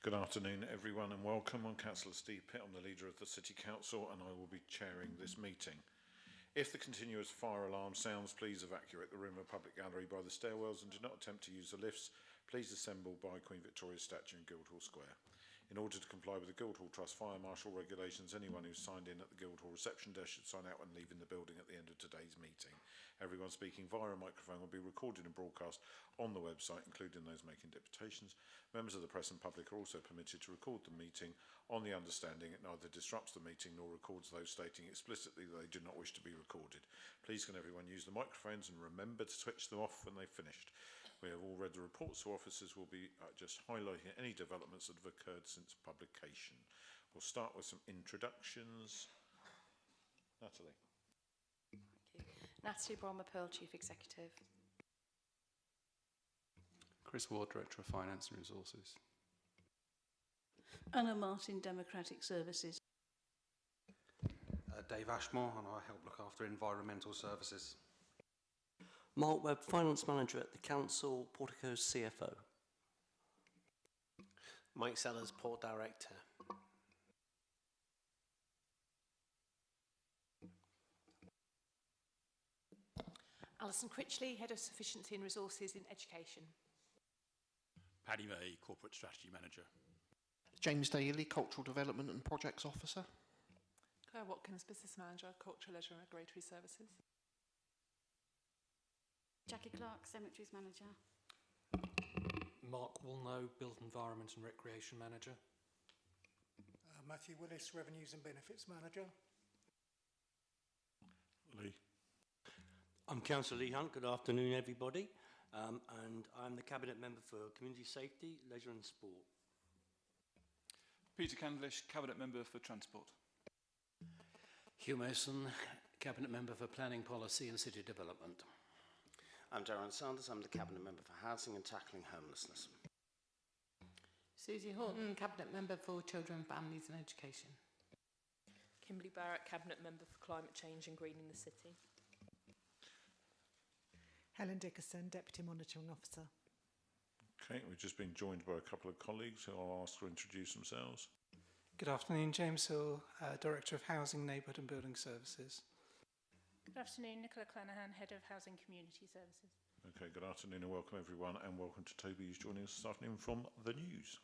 Good afternoon, everyone, and welcome. I'm Councillor Steve Pitt. I'm the leader of the City Council, and I will be chairing this meeting. If the continuous fire alarm sounds, please evacuate the room or public gallery by the stairwells and do not attempt to use the lifts. Please assemble by Queen Victoria's statue in Guildhall Square. In order to comply with the Guildhall Trust Fire Marshal regulations, anyone who's signed in at the Guildhall reception desk should sign out when leaving the building at the end of today's meeting. Everyone speaking via a microphone will be recorded and broadcast on the website, including those making deputations. Members of the press and public are also permitted to record the meeting on the understanding it neither disrupts the meeting nor records those stating explicitly that they do not wish to be recorded. Please can everyone use the microphones and remember to switch them off when they've finished. We have all read the reports, so officers will be just highlighting any developments that have occurred since publication. We'll start with some introductions. Natalie. Thank you. Natalie Brommer-Pearl, Chief Executive. Chris Ward, Director of Finance and Resources. Anna Martin, Democratic Services. Dave Ashmore, and I help look after environmental services. Mark Webb, Finance Manager at the Council, Portico's CFO. Mike Sellers, Port Director. Alison Critchley, Head of Sufficiency and Resources in Education. Paddy May, Corporate Strategy Manager. James Daly, Cultural Development and Projects Officer. Claire Watkins, Business Manager, Culture, Leisure and Regulatory Services. Jackie Clark, Cemeteries Manager. Mark Woolnow, Built Environment and Recreation Manager. Matthew Willis, Revenues and Benefits Manager. Lee. I'm Councillor Lee Hunt. Good afternoon, everybody. And I'm the Cabinet Member for Community Safety, Leisure and Sport. Peter Candlish, Cabinet Member for Transport. Hugh Mason, Cabinet Member for Planning Policy and City Development. I'm Darren Sanders, I'm the Cabinet Member for Housing and Tackling Homelessness. Susie Horton, Cabinet Member for Children, Families and Education. Kimberly Barrett, Cabinet Member for Climate Change and Greening the City. Helen Dickerson, Deputy Monitoring Officer. Okay, we've just been joined by a couple of colleagues who I'll ask to introduce themselves. Good afternoon, James Hill, Director of Housing, Neighbourhood and Building Services. Good afternoon, Nicola Clanahan, Head of Housing Community Services. Okay, good afternoon and welcome everyone, and welcome to Toby who's joining us this afternoon from the news.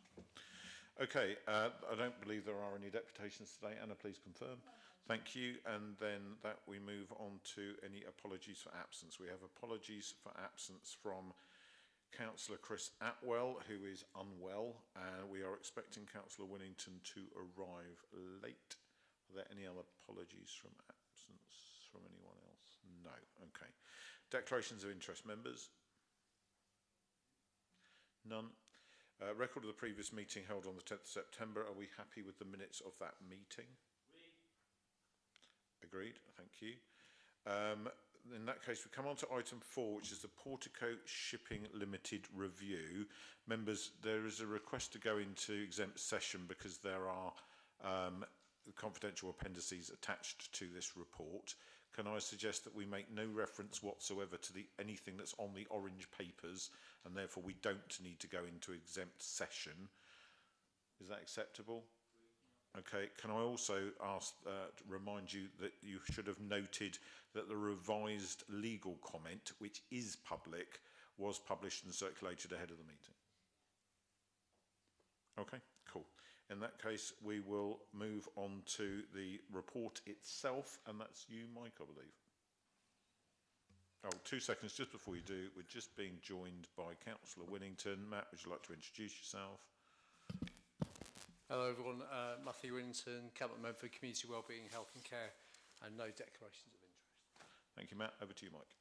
Okay, I don't believe there are any deputations today. Anna, please confirm. Thank you. And then that we move on to any apologies for absence. We have apologies for absence from Councillor Chris Atwell, who is unwell, and we are expecting Councillor Winnington to arrive late. Are there any other apologies from absence from anyone else? No. Okay. Declarations of interest, members? None. Record of the previous meeting held on the 10th of September. Are we happy with the minutes of that meeting? Agreed. Thank you. In that case, we come on to item 4, which is the Portico Shipping Limited review. Members, there is a request to go into exempt session because there are confidential appendices attached to this report. Can I suggest that we make no reference whatsoever to anything that's on the orange papers, and therefore we don't need to go into exempt session? Is that acceptable? Okay, can I also ask, remind you that you should have noted that the revised legal comment, which is public, was published and circulated ahead of the meeting? Okay, cool. In that case, we will move on to the report itself, and that's you, Mike, I believe. Oh, 2 seconds, just before you do, we're just being joined by Councillor Winnington. Matt, would you like to introduce yourself? Hello everyone, Matthew Winnington, Cabinet Member for Community Wellbeing, Health and Care, and no declarations of interest. Thank you, Matt. Over to you, Mike.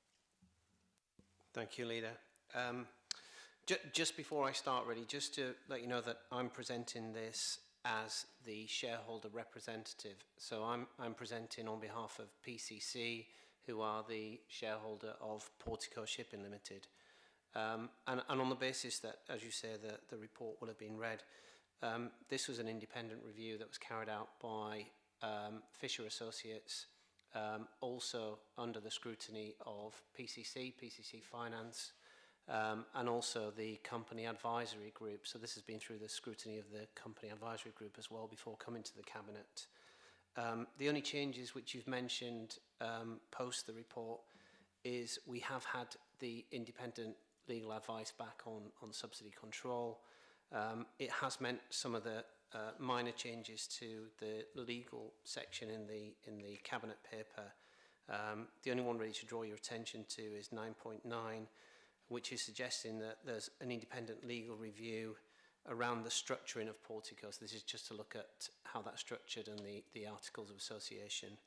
Thank you, Leader. Just before I start, really, just to let you know that I'm presenting this as the shareholder representative. So I'm presenting on behalf of PCC, who are the shareholder of Portico Shipping Limited. And on the basis that, as you say, the report will have been read, this was an independent review that was carried out by Fisher Associates, also under the scrutiny of PCC Finance, and also the company advisory group. So this has been through the scrutiny of the company advisory group as well before coming to the Cabinet. The only changes which you've mentioned post the report is we have had the independent legal advice back on subsidy control. It has meant some of the minor changes to the legal section in the Cabinet paper. The only one really to draw your attention to is 9.9, which is suggesting that there's an independent legal review around the structuring of porticos. This is just to look at how that's structured and the articles of association.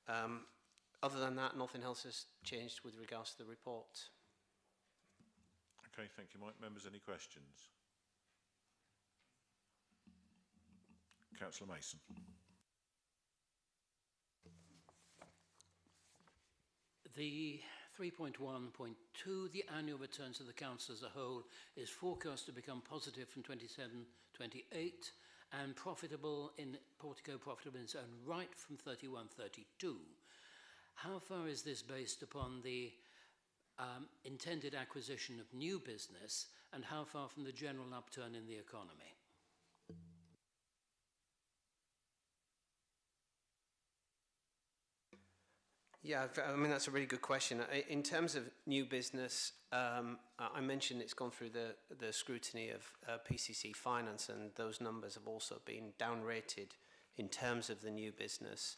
Other than that, nothing else has changed with regards to the report. Okay, thank you, Mike. Members, any questions? Councillor Mason. The 3.1.2, the annual returns to the Council as a whole, is forecast to become positive from 27-28 and profitable in Portico profitable in its own right from 31-32. How far is this based upon the intended acquisition of new business, and how far from the general upturn in the economy? Yeah, I mean, that's a really good question. In terms of new business, I mentioned it's gone through the scrutiny of PCC Finance, and those numbers have also been downrated in terms of the new business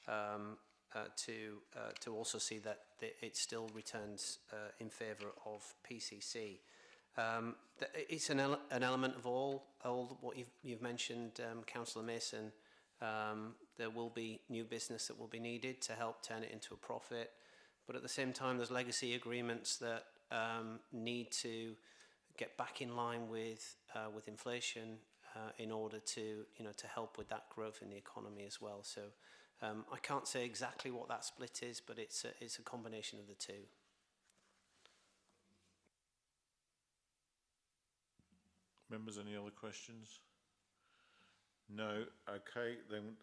to also see that it still returns in favour of PCC. It's an element of all what you've mentioned, Councillor Mason. There will be new business that will be needed to help turn it into a profit, but at the same time there's legacy agreements that need to get back in line with inflation in order to help with that growth in the economy as well. So I can't say exactly what that split is, but it's a combination of the two. Members, any other questions? No. Okay, then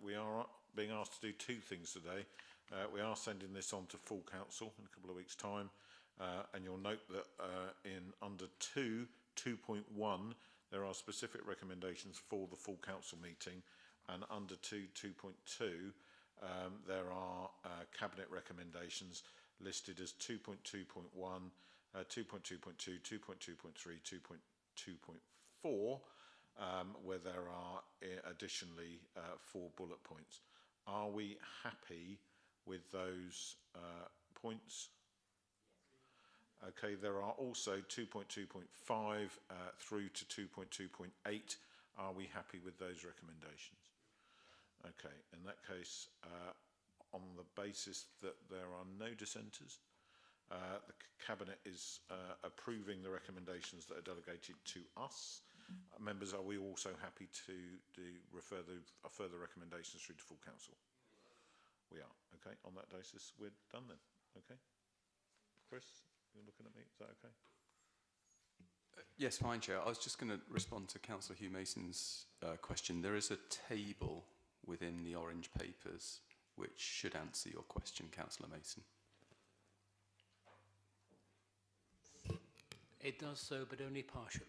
we are being asked to do two things today. We are sending this on to full council in a couple of weeks' time, and you'll note that in under 2.1, there are specific recommendations for the full council meeting, and under 2.2, there are cabinet recommendations listed as 2.2.1, 2.2.2, 2.2.3, 2.2.4. Where there are additionally 4 bullet points. Are we happy with those points? Okay, there are also 2.2.5 through to 2.2.8. Are we happy with those recommendations? Okay, in that case, on the basis that there are no dissenters, the Cabinet is approving the recommendations that are delegated to us. Members, are we also happy to refer the further recommendations through to full council? We are. Okay, on that basis, we're done then. Okay. Chris, you're looking at me, is that okay? Yes, fine, Chair. I was just going to respond to Councillor Hugh Mason's question. There is a table within the orange papers which should answer your question, Councillor Mason. It does so, but only partially.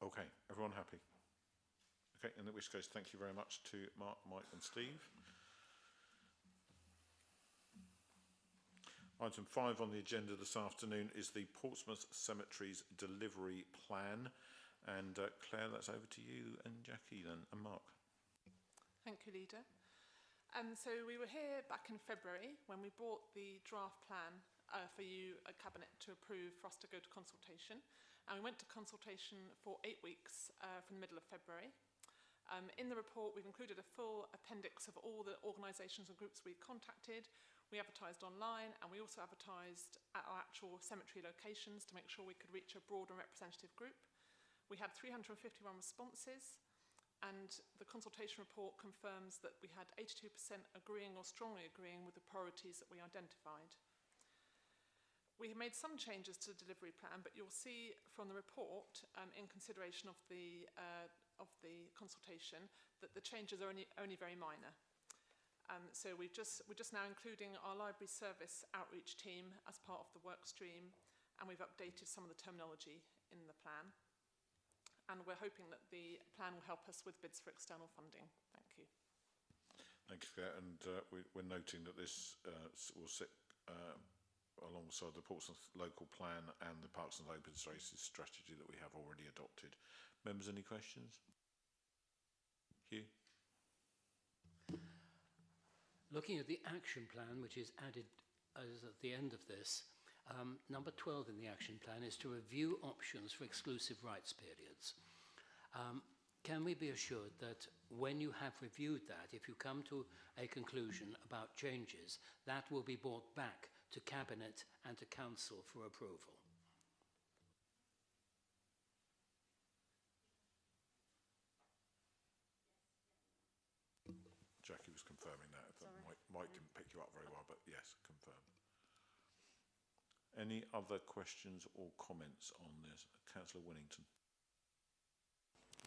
Okay, everyone happy? Okay, in which case, thank you very much to Mark, Mike and Steve. Item 5 on the agenda this afternoon is the Portsmouth Cemeteries Delivery Plan. And Claire, that's over to you and Jackie then, and Mark. Thank you, Leader. So we were here back in February when we brought the draft plan for you, Cabinet, to approve for us to go to consultation. And we went to consultation for 8 weeks from the middle of February. In the report, we've included a full appendix of all the organisations and groups we contacted. We advertised online, and we also advertised at our actual cemetery locations to make sure we could reach a broad and representative group. We had 351 responses, and the consultation report confirms that we had 82% agreeing or strongly agreeing with the priorities that we identified. We have made some changes to the delivery plan, but you'll see from the report, in consideration of the consultation, that the changes are only very minor. So we're just now including our library service outreach team as part of the work stream, and we've updated some of the terminology in the plan. And we're hoping that the plan will help us with bids for external funding. Thank you. Thank you for that. And we're noting that this will sit alongside the Portsmouth local plan and the Parks and Open Spaces strategy that we have already adopted. Members, any questions? Hugh? Looking at the action plan, which is added as at the end of this, number 12 in the action plan is to review options for exclusive rights periods. Can we be assured that when you have reviewed that, if you come to a conclusion about changes, that will be brought back to Cabinet and to Council for approval? Jackie was confirming that. Mike didn't pick you up very well, but yes, confirmed. Any other questions or comments on this? Councillor Winnington.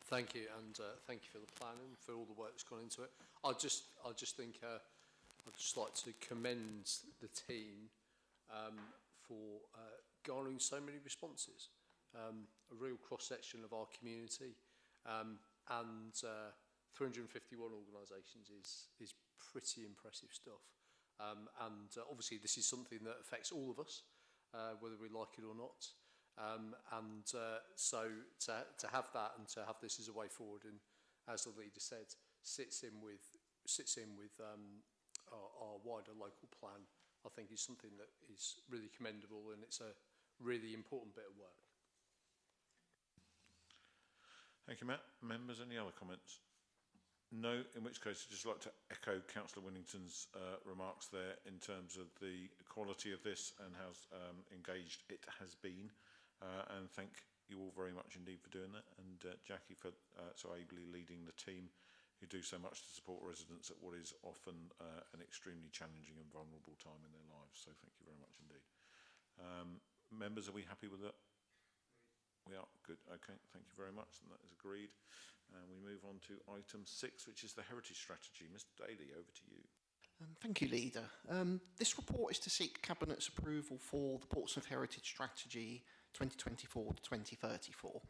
Thank you, and thank you for the plan and for all the work that's gone into it. I just think I'd just like to commend the team for garnering so many responses. A real cross-section of our community, and 351 organisations is pretty impressive stuff. And obviously this is something that affects all of us, whether we like it or not. So to have that and to have this as a way forward, and as the leader said, sits in with our wider local plan, I think is something that is really commendable, and it's a really important bit of work. Thank you, Matt. Members, any other comments? No, in which case I'd just like to echo Councillor Winnington's remarks there in terms of the quality of this and how engaged it has been. And thank you all very much indeed for doing that, and Jackie for so ably leading the team who do so much to support residents at what is often an extremely challenging and vulnerable time in their lives. So thank you very much indeed. Members, are we happy with that? We are. Good. Okay, thank you very much, and that is agreed. And we move on to item 6, which is the heritage strategy. Mr. Daly, over to you. Thank you, Leader. This report is to seek Cabinet's approval for the Portsmouth Heritage Strategy 2024 to 2034.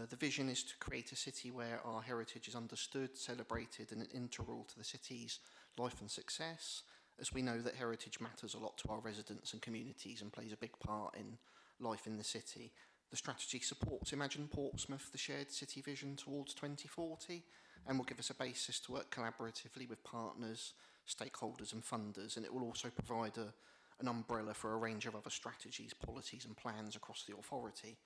The vision is to create a city where our heritage is understood, celebrated, and integral to the city's life and success, as we know that heritage matters a lot to our residents and communities and plays a big part in life in the city. The strategy supports Imagine Portsmouth, the shared city vision towards 2040, and will give us a basis to work collaboratively with partners, stakeholders and funders, and it will also provide an umbrella for a range of other strategies, policies and plans across the authority.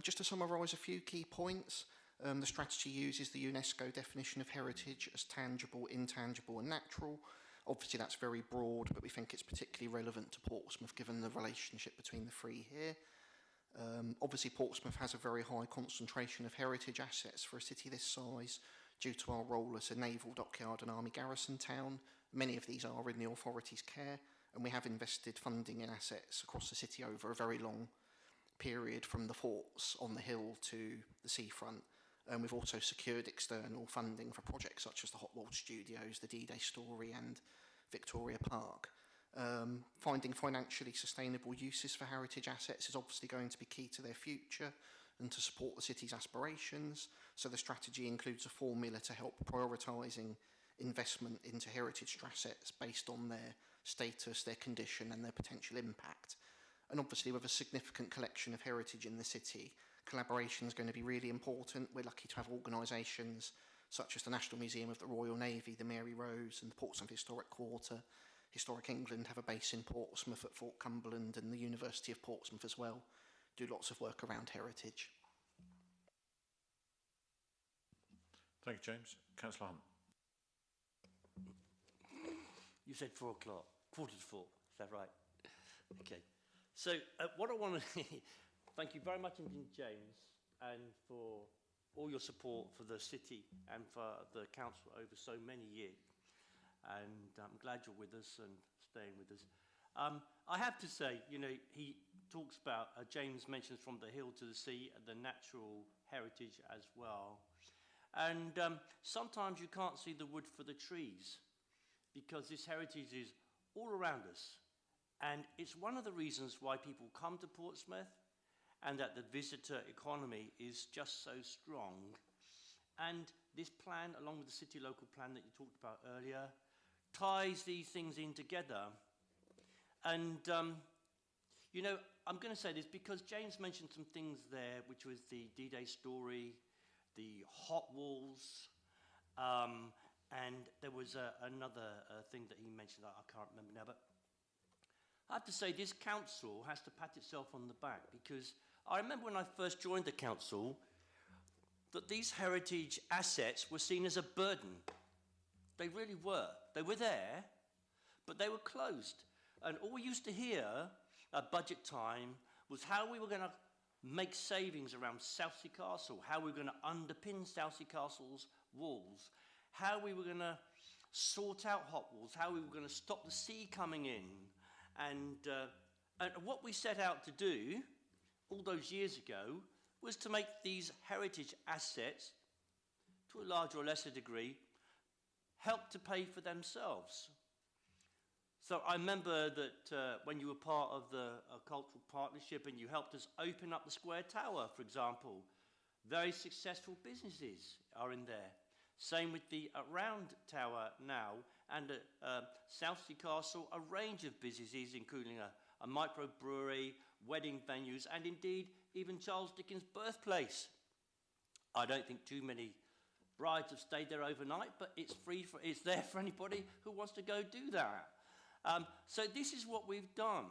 Just to summarise a few key points, the strategy uses the UNESCO definition of heritage as tangible, intangible and natural. Obviously that's very broad, but we think it's particularly relevant to Portsmouth given the relationship between the three here. Obviously Portsmouth has a very high concentration of heritage assets for a city this size due to our role as a naval dockyard and army garrison town. Many of these are in the authority's care, and we have invested funding in assets across the city over a very long period, from the forts on the hill to the seafront. And we've also secured external funding for projects such as the Hot Wall Studios, the D-Day Story and Victoria Park. Finding financially sustainable uses for heritage assets is obviously going to be key to their future and to support the city's aspirations. So the strategy includes a formula to help prioritising investment into heritage assets based on their status, their condition and their potential impact. And obviously with a significant collection of heritage in the city, collaboration is going to be really important. We're lucky to have organisations such as the National Museum of the Royal Navy, the Mary Rose and the Portsmouth Historic Quarter. Historic England have a base in Portsmouth at Fort Cumberland, and the University of Portsmouth as well do lots of work around heritage. Thank you, James. Councillor Hunt. You said 4 o'clock, 4:45, is that right? Okay. So what I want to thank you very much indeed, James, and for all your support for the city and for the council over so many years. And I'm glad you're with us and staying with us. I have to say, you know, he talks about, James mentions from the hill to the sea, the natural heritage as well. And sometimes you can't see the wood for the trees, because this heritage is all around us. And it's one of the reasons why people come to Portsmouth, and that the visitor economy is just so strong. And this plan, along with the city local plan that you talked about earlier, ties these things in together. And, you know, I'm going to say this because James mentioned some things there, which was the D-Day story, the hot walls, and there was another thing that he mentioned that I can't remember now. But I have to say this council has to pat itself on the back, because I remember when I first joined the council that these heritage assets were seen as a burden. They really were. They were there, but they were closed. And all we used to hear at budget time was how we were going to make savings around Southsea Castle, how we were going to underpin Southsea Castle's walls, how we were going to sort out hot walls, how we were going to stop the sea coming in. And what we set out to do all those years ago was to make these heritage assets, to a larger or lesser degree, help to pay for themselves. So I remember that when you were part of the cultural partnership and you helped us open up the Square Tower, for example, very successful businesses are in there. Same with the Round Tower now, and at Southsea Castle, a range of businesses, including a microbrewery, wedding venues, and indeed even Charles Dickens' birthplace. I don't think too many brides have stayed there overnight, but it's there for anybody who wants to go do that. So this is what we've done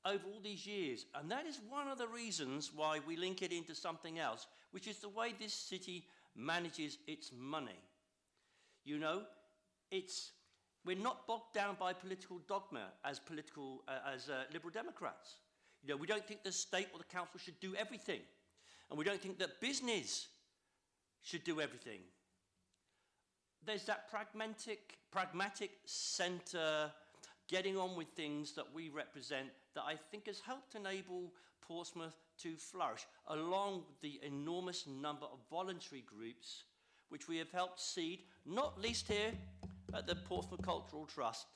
over all these years, and that is one of the reasons why we link it into something else, which is the way this city manages its money. You know, we're not bogged down by political dogma as Liberal Democrats. You know, we don't think the state or the council should do everything, and we don't think that business should do everything. There's that pragmatic centre, getting on with things that we represent, that I think has helped enable Portsmouth to flourish, along with the enormous number of voluntary groups which we have helped seed, not least here at the Portsmouth Cultural Trust,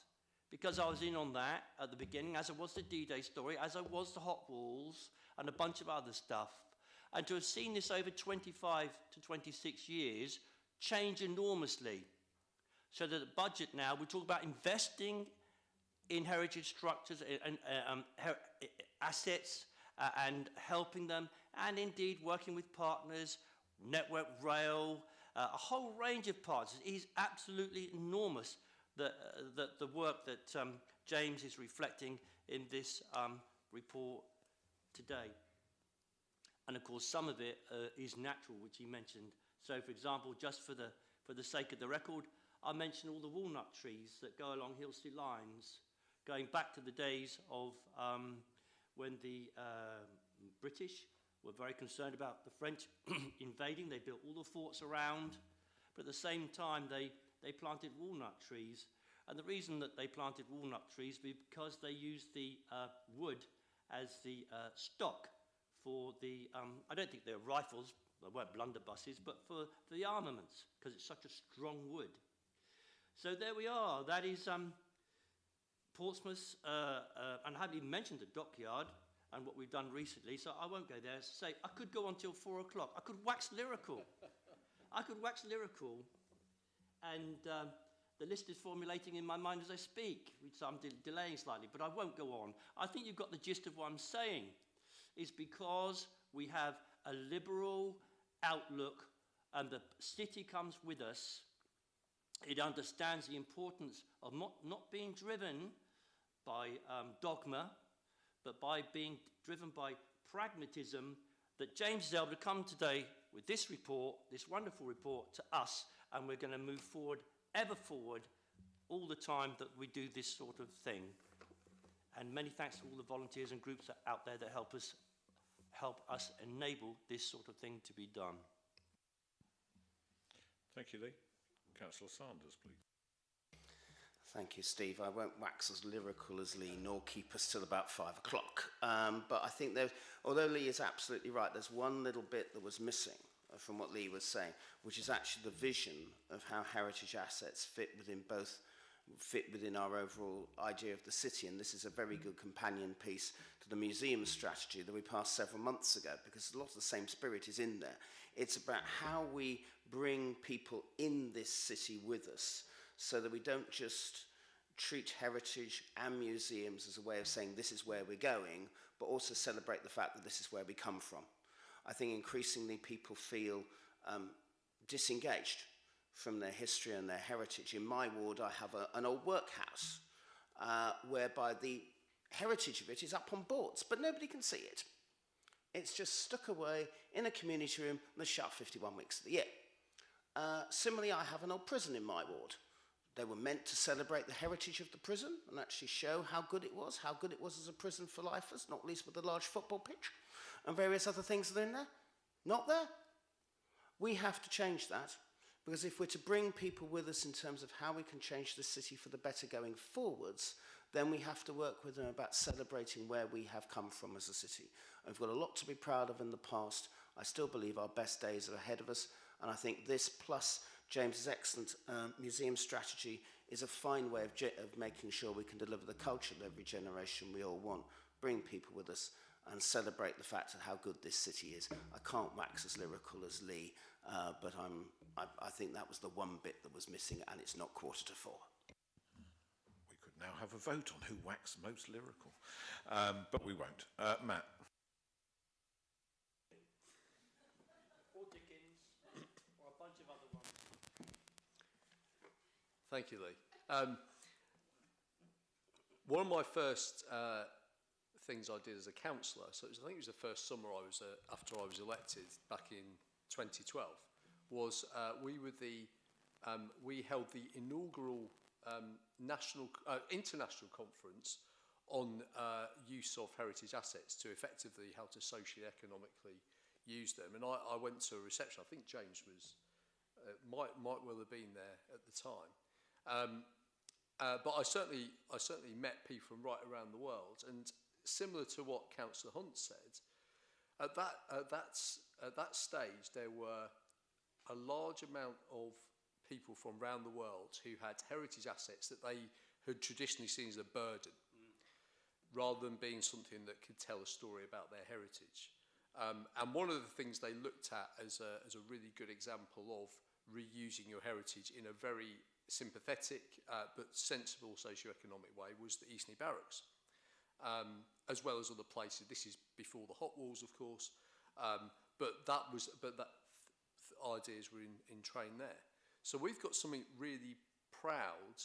because I was in on that at the beginning, as I was the D-Day story, as I was the hot walls, and a bunch of other stuff. And to have seen this over 25 to 26 years change enormously. So that the budget now, we talk about investing in heritage structures and assets and helping them, and indeed working with partners, Network Rail, a whole range of partners. It is absolutely enormous the work that James is reflecting in this report today. And of course, some of it is natural, which he mentioned. So, for example, just for the sake of the record, I mentioned all the walnut trees that go along Hillsea Lines, going back to the days of when the British were very concerned about the French invading. They built all the forts around, but at the same time they planted walnut trees. And the reason that they planted walnut trees was because they used the wood as the stock for the, I don't think they were rifles, they weren't blunderbusses, but for the armaments, because it's such a strong wood. So there we are. That is Portsmouth, and I haven't even mentioned the dockyard and what we've done recently, so I won't go there. Say, I could go on till 4 o'clock. I could wax lyrical. And the list is formulating in my mind as I speak, so I'm delaying slightly, but I won't go on. I think you've got the gist of what I'm saying. Is because we have a liberal outlook and the city comes with us. It understands the importance of not being driven by dogma, but by being driven by pragmatism, that James is able to come today with this report, this wonderful report, to us, and we're going to move forward, ever forward, all the time that we do this sort of thing. And many thanks to all the volunteers and groups out there that help us enable this sort of thing to be done. Thank you, Lee. Councillor Sanders, please. Thank you, Steve. I won't wax as lyrical as Lee, nor keep us till about 5 o'clock. But I think although Lee is absolutely right, there's one little bit that was missing from what Lee was saying, which is actually the vision of how heritage assets fit within both fit within our overall idea of the city, and this is a very good companion piece to the museum strategy that we passed several months ago, because a lot of the same spirit is in there. It's about how we bring people in this city with us, so that we don't just treat heritage and museums as a way of saying this is where we're going, but also celebrate the fact that this is where we come from. I think increasingly people feel disengaged from their history and their heritage. In my ward, I have an old workhouse whereby the heritage of it is up on boards, but nobody can see it. It's just stuck away in a community room that's shut 51 weeks of the year. Similarly, I have an old prison in my ward. They were meant to celebrate the heritage of the prison and actually show how good it was as a prison for lifers, not least with a large football pitch and various other things that are in there. Not there. We have to change that, because if we're to bring people with us in terms of how we can change the city for the better going forwards, then we have to work with them about celebrating where we have come from as a city. And we've got a lot to be proud of in the past. I still believe our best days are ahead of us, and I think this plus James's excellent museum strategy is a fine way of making sure we can deliver the culture that every generation we all want, bring people with us, and celebrate the fact of how good this city is. I can't wax as lyrical as Lee, but I think that was the one bit that was missing, and it's not 3:45. We could now have a vote on who waxed most lyrical, but we won't. Matt. Or Dickens, or a bunch of other ones. Thank you, Lee. One of my first things I did as a councillor, so I think it was the first summer I was after I was elected back in 2012, was we held the inaugural international conference on use of heritage assets to effectively how to socio-economically use them. And I went to a reception. I think James was might well have been there at the time. But I certainly met people from right around the world, and similar to what Councillor Hunt said, at that stage there were a large amount of people from around the world who had heritage assets that they had traditionally seen as a burden, rather than being something that could tell a story about their heritage. And one of the things they looked at as a really good example of reusing your heritage in a very sympathetic but sensible socio-economic way was the Eastney Barracks, as well as other places. This is before the hot walls, of course, but that ideas were in train there. So we've got something really proud,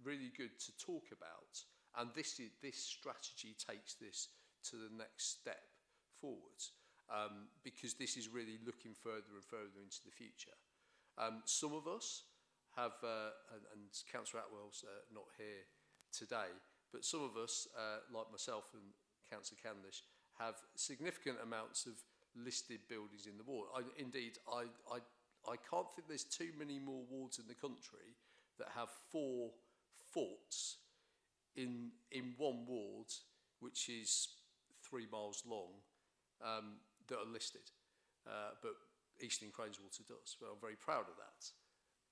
really good to talk about, and this strategy takes this to the next step forwards, because this is really looking further and further into the future. Some of us have, and Councillor Atwell's not here today, but some of us, like myself and Councillor Candish, have significant amounts of listed buildings in the ward. Indeed, I can't think there's too many more wards in the country that have 4 forts in one ward, which is 3 miles long, that are listed. But Eastern Craneswater does. Well, I'm very proud of that.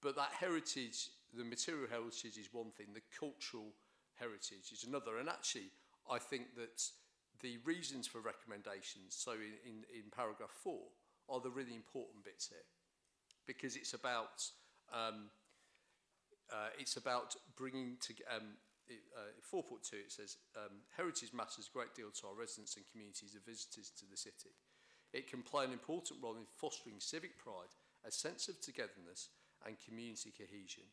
But that heritage, the material heritage is one thing, the cultural heritage is another. And actually, I think that the reasons for recommendations, so in paragraph 4, are the really important bits here. Because it's about bringing together, 4.2 it says, heritage matters a great deal to our residents and communities and visitors to the city. It can play an important role in fostering civic pride, a sense of togetherness and community cohesion,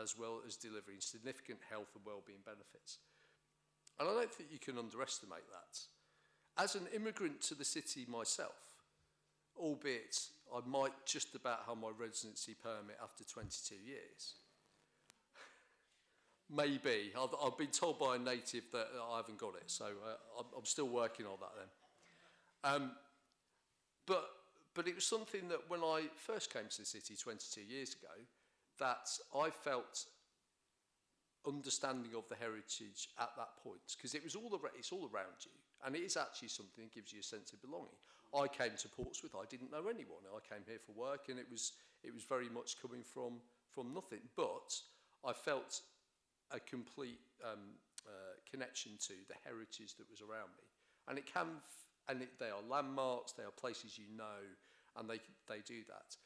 as well as delivering significant health and wellbeing benefits. And I don't think you can underestimate that. As an immigrant to the city myself, albeit I might just about have my residency permit after 22 years, maybe. I've been told by a native that I haven't got it, so I'm still working on that then. But it was something that when I first came to the city 22 years ago, that I felt understanding of the heritage at that point, because it's all around you, and it is actually something that gives you a sense of belonging. I came to Portsmouth, I didn't know anyone. I came here for work, and it was very much coming from nothing. But I felt a complete connection to the heritage that was around me. And it can, they are landmarks, they are places you know, and they do that.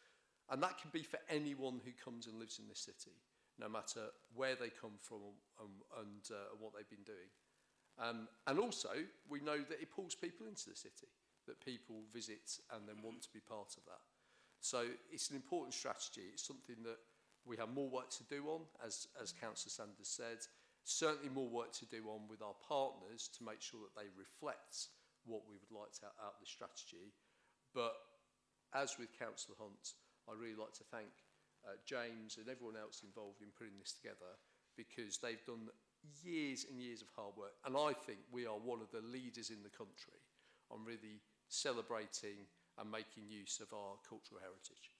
And that can be for anyone who comes and lives in this city, no matter where they come from and what they've been doing. And also, we know that it pulls people into the city, that people visit and then want to be part of that. So it's an important strategy. It's something that we have more work to do on, as Councillor Sanders said. Certainly more work to do on with our partners to make sure that they reflect what we would like to out of the strategy. But as with Councillor Hunt, I'd really like to thank James and everyone else involved in putting this together, because they've done years and years of hard work. And I think we are one of the leaders in the country on really celebrating and making use of our cultural heritage.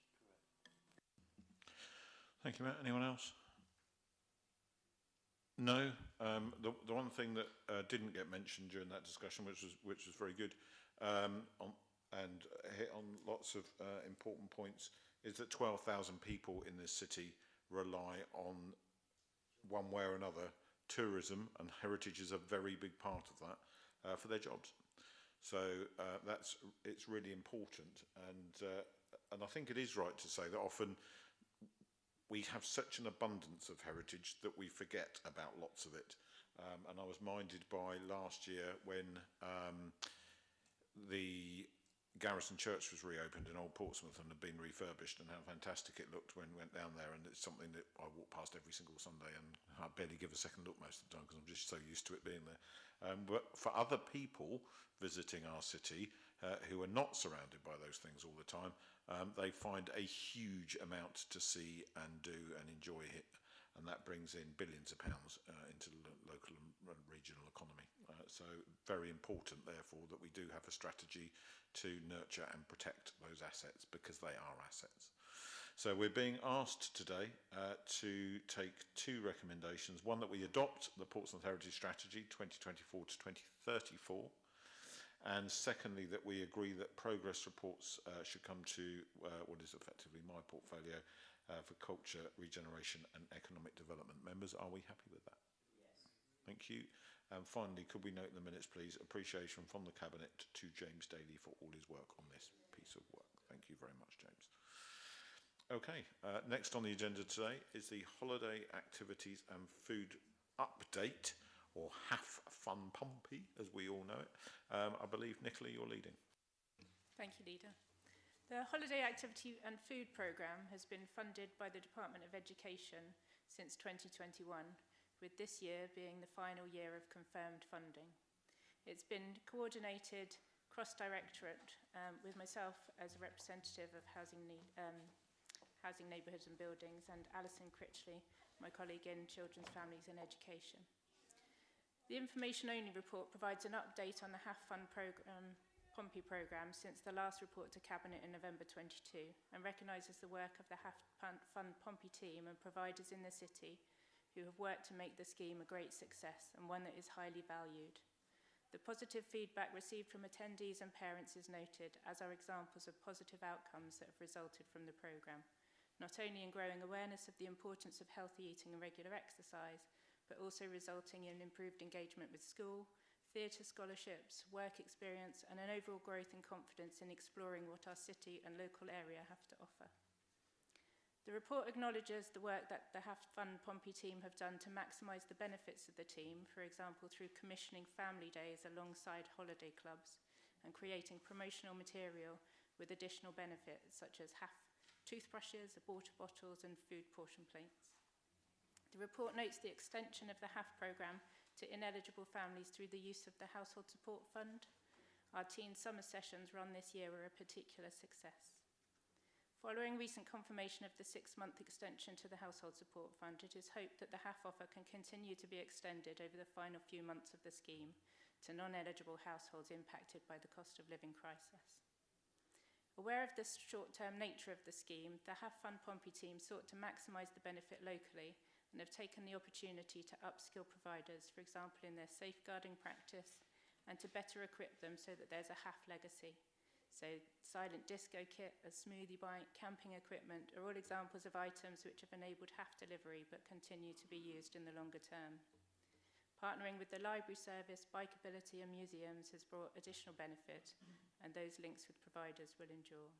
Thank you, Matt. Anyone else? No. The one thing that didn't get mentioned during that discussion, which was very good, and hit on lots of important points, is that 12,000 people in this city rely on, one way or another, tourism, and heritage is a very big part of that for their jobs. So it's really important, and I think it is right to say that often we have such an abundance of heritage that we forget about lots of it. And I was minded by last year when the Garrison Church was reopened in Old Portsmouth and had been refurbished, and how fantastic it looked when we went down there. And it's something that I walk past every single Sunday, and I barely give a second look most of the time because I'm just so used to it being there. But for other people visiting our city who are not surrounded by those things all the time, they find a huge amount to see and do and enjoy it, and that brings in billions of pounds into the local and regional economy. So very important, therefore, that we do have a strategy to nurture and protect those assets, because they are assets. So we're being asked today to take two recommendations. One, that we adopt the Portsmouth Heritage Strategy 2024 to 2034. And secondly, that we agree that progress reports should come to what is effectively my portfolio for culture, regeneration and economic development. Members, are we happy with that? Yes. Thank you. And finally, could we note in the minutes, please, appreciation from the Cabinet to James Daly for all his work on this piece of work. Thank you very much, James. Okay, next on the agenda today is the Holiday Activities and Food Update, or HAF Fun Pompey, as we all know it. I believe, Nicola, you're leading. Thank you, Leader. The Holiday Activity and Food Programme has been funded by the Department of Education since 2021, with this year being the final year of confirmed funding. It's been coordinated cross-directorate with myself as a representative of Housing Neighbourhoods and Buildings, and Alison Critchley, my colleague in Children's, Families and Education. The information-only report provides an update on the HAF Fund Pompey programme since the last report to Cabinet in November 22, and recognises the work of the HAF Fund Pompey team and providers in the city who have worked to make the scheme a great success and one that is highly valued. The positive feedback received from attendees and parents is noted, as are examples of positive outcomes that have resulted from the programme, not only in growing awareness of the importance of healthy eating and regular exercise, but also resulting in improved engagement with school, theatre scholarships, work experience, and an overall growth in confidence in exploring what our city and local area have to offer. The report acknowledges the work that the HAF Fund Pompey team have done to maximise the benefits of the team, for example through commissioning family days alongside holiday clubs and creating promotional material with additional benefits such as HAF toothbrushes, water bottles and food portion plates. The report notes the extension of the HAF programme to ineligible families through the use of the Household Support Fund. Our teen summer sessions run this year were a particular success. Following recent confirmation of the 6-month extension to the Household Support Fund, it is hoped that the HAF offer can continue to be extended over the final few months of the scheme to non-eligible households impacted by the cost of living crisis. Aware of the short-term nature of the scheme, the HAF Fund Pompey team sought to maximise the benefit locally and have taken the opportunity to upskill providers, for example in their safeguarding practice, and to better equip them so that there's a HAF legacy. So silent disco kit, a smoothie bike, camping equipment are all examples of items which have enabled half delivery but continue to be used in the longer term. Partnering with the library service, Bikeability and museums has brought additional benefit, and those links with providers will endure.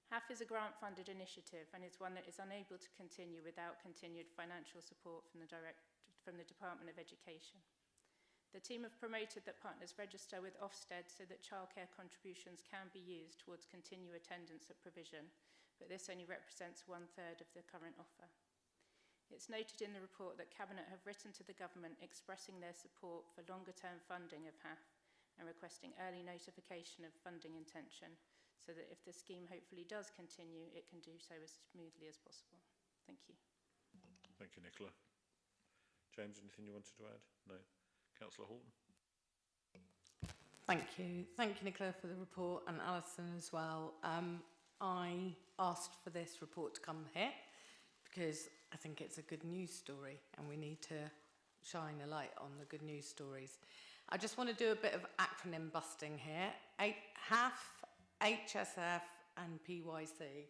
HAF is a grant-funded initiative and is one that is unable to continue without continued financial support from the Department of Education. The team have promoted that partners register with Ofsted so that childcare contributions can be used towards continued attendance at provision, but this only represents 1/3 of the current offer. It's noted in the report that Cabinet have written to the government expressing their support for longer-term funding of HAF and requesting early notification of funding intention so that if the scheme hopefully does continue, it can do so as smoothly as possible. Thank you. Thank you, Nicola. James, anything you wanted to add? No. Councillor Horton. Thank you. Thank you, Nicola, for the report, and Alison as well. I asked for this report to come here because I think it's a good news story and we need to shine a light on the good news stories. I just want to do a bit of acronym busting here. HAF, HSF and PYC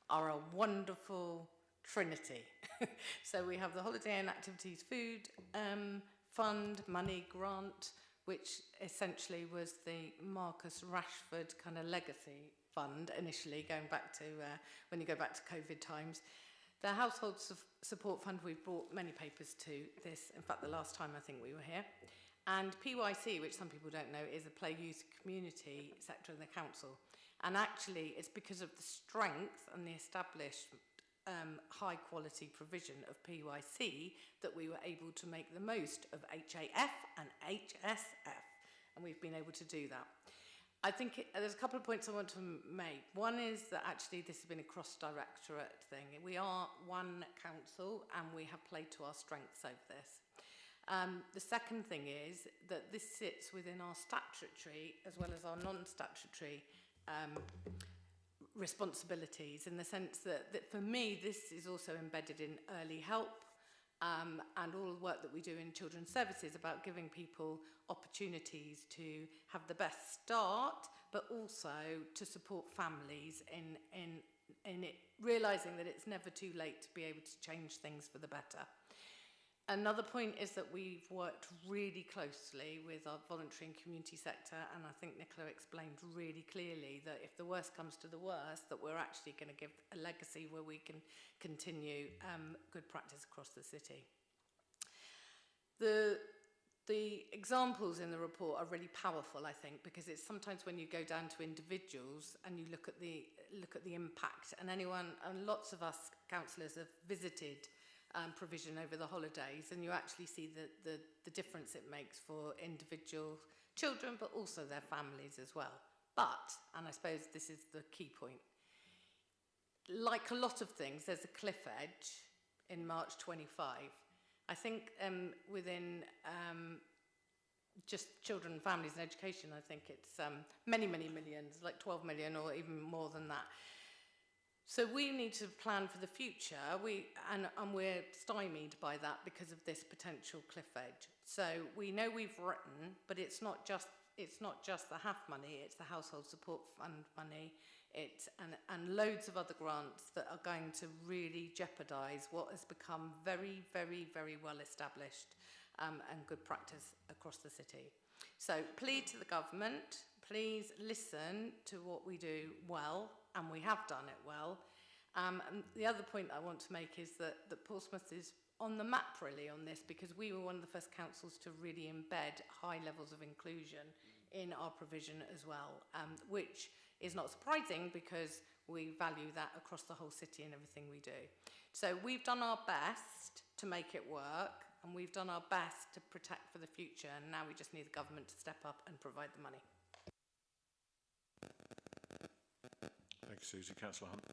are a wonderful trinity. So we have the Holiday and Activities Food Fund Money Grant, which essentially was the Marcus Rashford kind of legacy fund initially, going back to when you go back to COVID times. The Household Support Fund, we've brought many papers to this, in fact the last time I think we were here. And PYC, which some people don't know, is a play youth community sector in the council. And actually it's because of the strength and the established high quality provision of PYC that we were able to make the most of HAF and HSF, and we've been able to do that. I think there's a couple of points I want to make. One is that actually this has been a cross-directorate thing. We are one council and we have played to our strengths over this. The second thing is that this sits within our statutory as well as our non-statutory responsibilities, in the sense that for me this is also embedded in early help and all the work that we do in children's services about giving people opportunities to have the best start, but also to support families in it, realising that it's never too late to be able to change things for the better. Another point is that we've worked really closely with our voluntary and community sector, and I think Nicola explained really clearly that if the worst comes to the worst, that we're actually going to give a legacy where we can continue good practice across the city. The examples in the report are really powerful, I think, because it's sometimes when you go down to individuals and you look at the impact, and lots of us councillors have visited provision over the holidays, and you actually see the difference it makes for individual children, but also their families as well. But, and I suppose this is the key point, like a lot of things, there's a cliff edge in March 25. I think within just children, families and education, I think it's many, many millions, like 12 million or even more than that. So we need to plan for the future, and we're stymied by that because of this potential cliff edge. So we know we've written, but it's not just the HAF money, it's the Household Support Fund money, and loads of other grants that are going to really jeopardise what has become very, very, very well established and good practice across the city. So plead to the government, please listen to what we do well, and we have done it well. And the other point I want to make is that Portsmouth is on the map really on this, because we were one of the first councils to really embed high levels of inclusion in our provision as well, which is not surprising because we value that across the whole city in everything we do. So we've done our best to make it work, and we've done our best to protect for the future, and now we just need the government to step up and provide the money. Thank you, Susie. Councillor Hunt.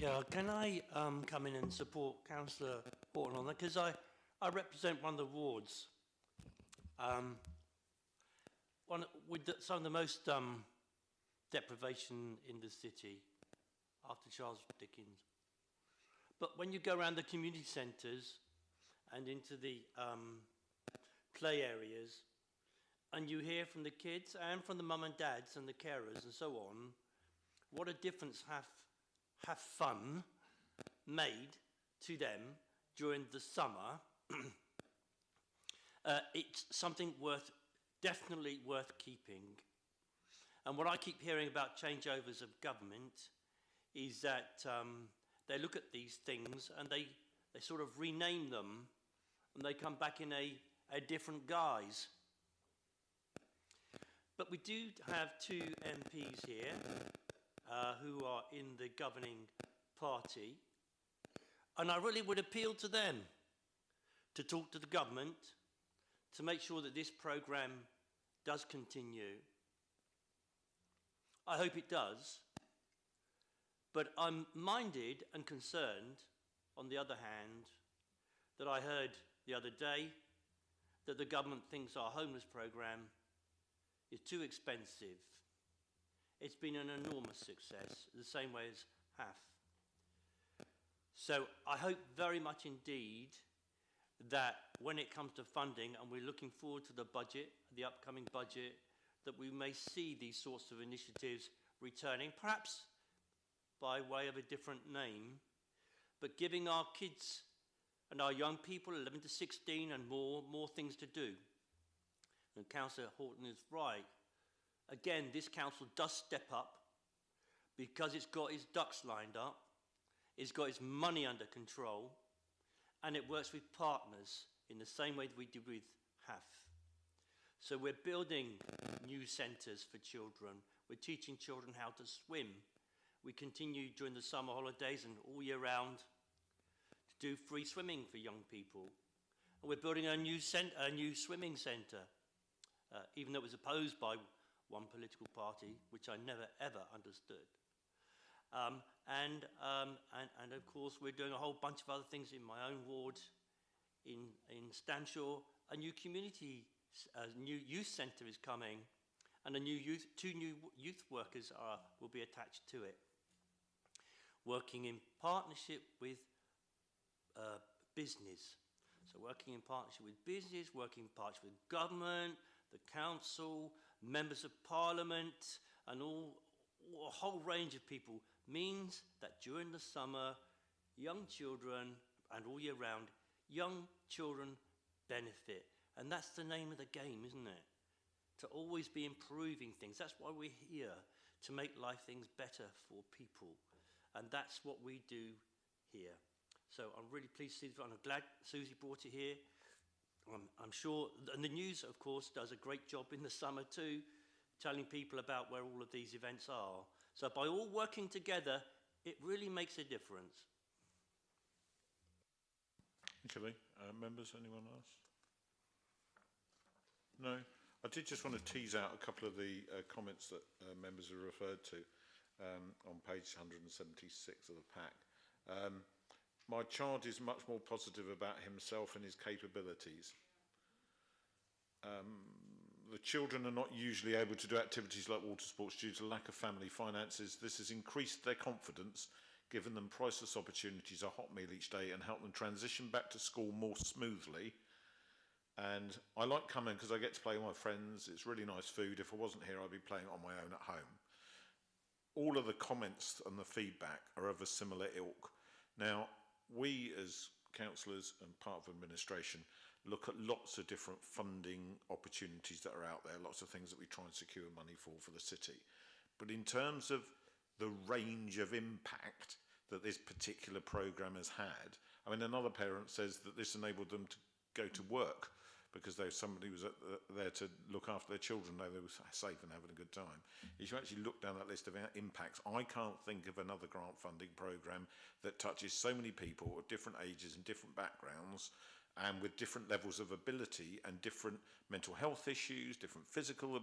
Yeah, can I come in and support Councillor Horton on that? Because I represent one of the wards with some of the most deprivation in the city after Charles Dickens. But when you go around the community centres and into the play areas, and you hear from the kids and from the mum and dads and the carers and so on, what a difference have fun made to them during the summer. It's something definitely worth keeping. And what I keep hearing about changeovers of government is that they look at these things and they sort of rename them and they come back in a different guise. But we do have two MPs here who are in the governing party, and I really would appeal to them to talk to the government to make sure that this programme does continue. I hope it does, but I'm minded and concerned, on the other hand, that I heard the other day that the government thinks our homeless programme is too expensive. It's been an enormous success, the same way as HAF. So I hope very much indeed that when it comes to funding, and we're looking forward to the budget, the upcoming budget, that we may see these sorts of initiatives returning, perhaps by way of a different name, but giving our kids and our young people, 11 to 16 and more things to do. And Councillor Horton is right. Again, this council does step up because it's got its ducks lined up, it's got its money under control, and it works with partners in the same way that we did with HAF. So we're building new centres for children. We're teaching children how to swim. We continue during the summer holidays and all year round to do free swimming for young people. And we're building a new swimming centre, even though it was opposed by one political party, which I never ever understood. And of course, we're doing a whole bunch of other things in my own ward, in Stanshaw. A new community, new youth centre is coming, and two new youth workers will be attached to it. Working in partnership with business. So working in partnership with business, working in partnership with government, the council, members of parliament, and a whole range of people means that during the summer, young children, and all year round, young children benefit. And that's the name of the game, isn't it? To always be improving things. That's why we're here, to make life things better for people. And that's what we do here. So I'm really pleased to see it. I'm glad Susie brought it here. I'm sure, and the news, of course, does a great job in the summer too, telling people about where all of these events are. So by all working together, it really makes a difference. Okay, members, anyone else? No? I did just want to tease out a couple of the comments that members have referred to on page 176 of the pack. My child is much more positive about himself and his capabilities. The children are not usually able to do activities like water sports due to lack of family finances. This has increased their confidence, given them priceless opportunities, a hot meal each day, and help them transition back to school more smoothly. And I like coming because I get to play with my friends. It's really nice food. If I wasn't here, I'd be playing on my own at home. All of the comments and the feedback are of a similar ilk. Now, we as councillors and part of administration look at lots of different funding opportunities that are out there, lots of things that we try and secure money for the city. But in terms of the range of impact that this particular programme has had, I mean, another parent says that this enabled them to go to work because somebody was there to look after their children, know they were safe and having a good time. If you actually look down that list of impacts, I can't think of another grant funding programme that touches so many people of different ages and different backgrounds, and with different levels of ability and different mental health issues, different physical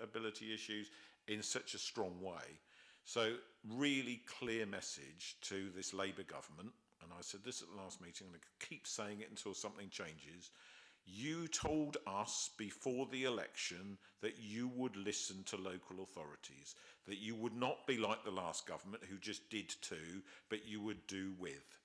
ability issues in such a strong way. So really clear message to this Labour government, and I said this at the last meeting, and I keep saying it until something changes. You told us before the election that you would listen to local authorities, that you would not be like the last government who just did to, but you would do with.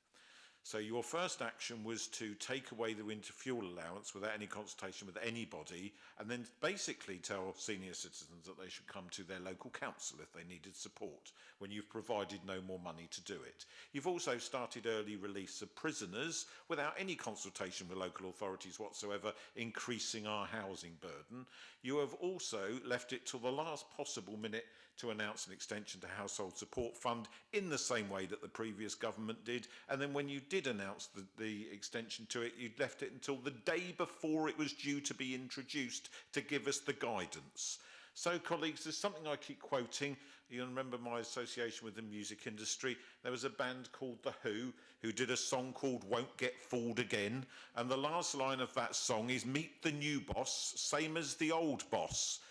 So your first action was to take away the winter fuel allowance without any consultation with anybody, and then basically tell senior citizens that they should come to their local council if they needed support, when you've provided no more money to do it. You've also started early release of prisoners without any consultation with local authorities whatsoever, increasing our housing burden. You have also left it till the last possible minute to announce an extension to Household Support Fund in the same way that the previous government did, and then when you did announce the extension to it, you'd left it until the day before it was due to be introduced to give us the guidance. So, colleagues, there's something I keep quoting. You remember my association with the music industry. There was a band called The who did a song called Won't Get Fooled Again, and the last line of that song is meet the new boss, same as the old boss.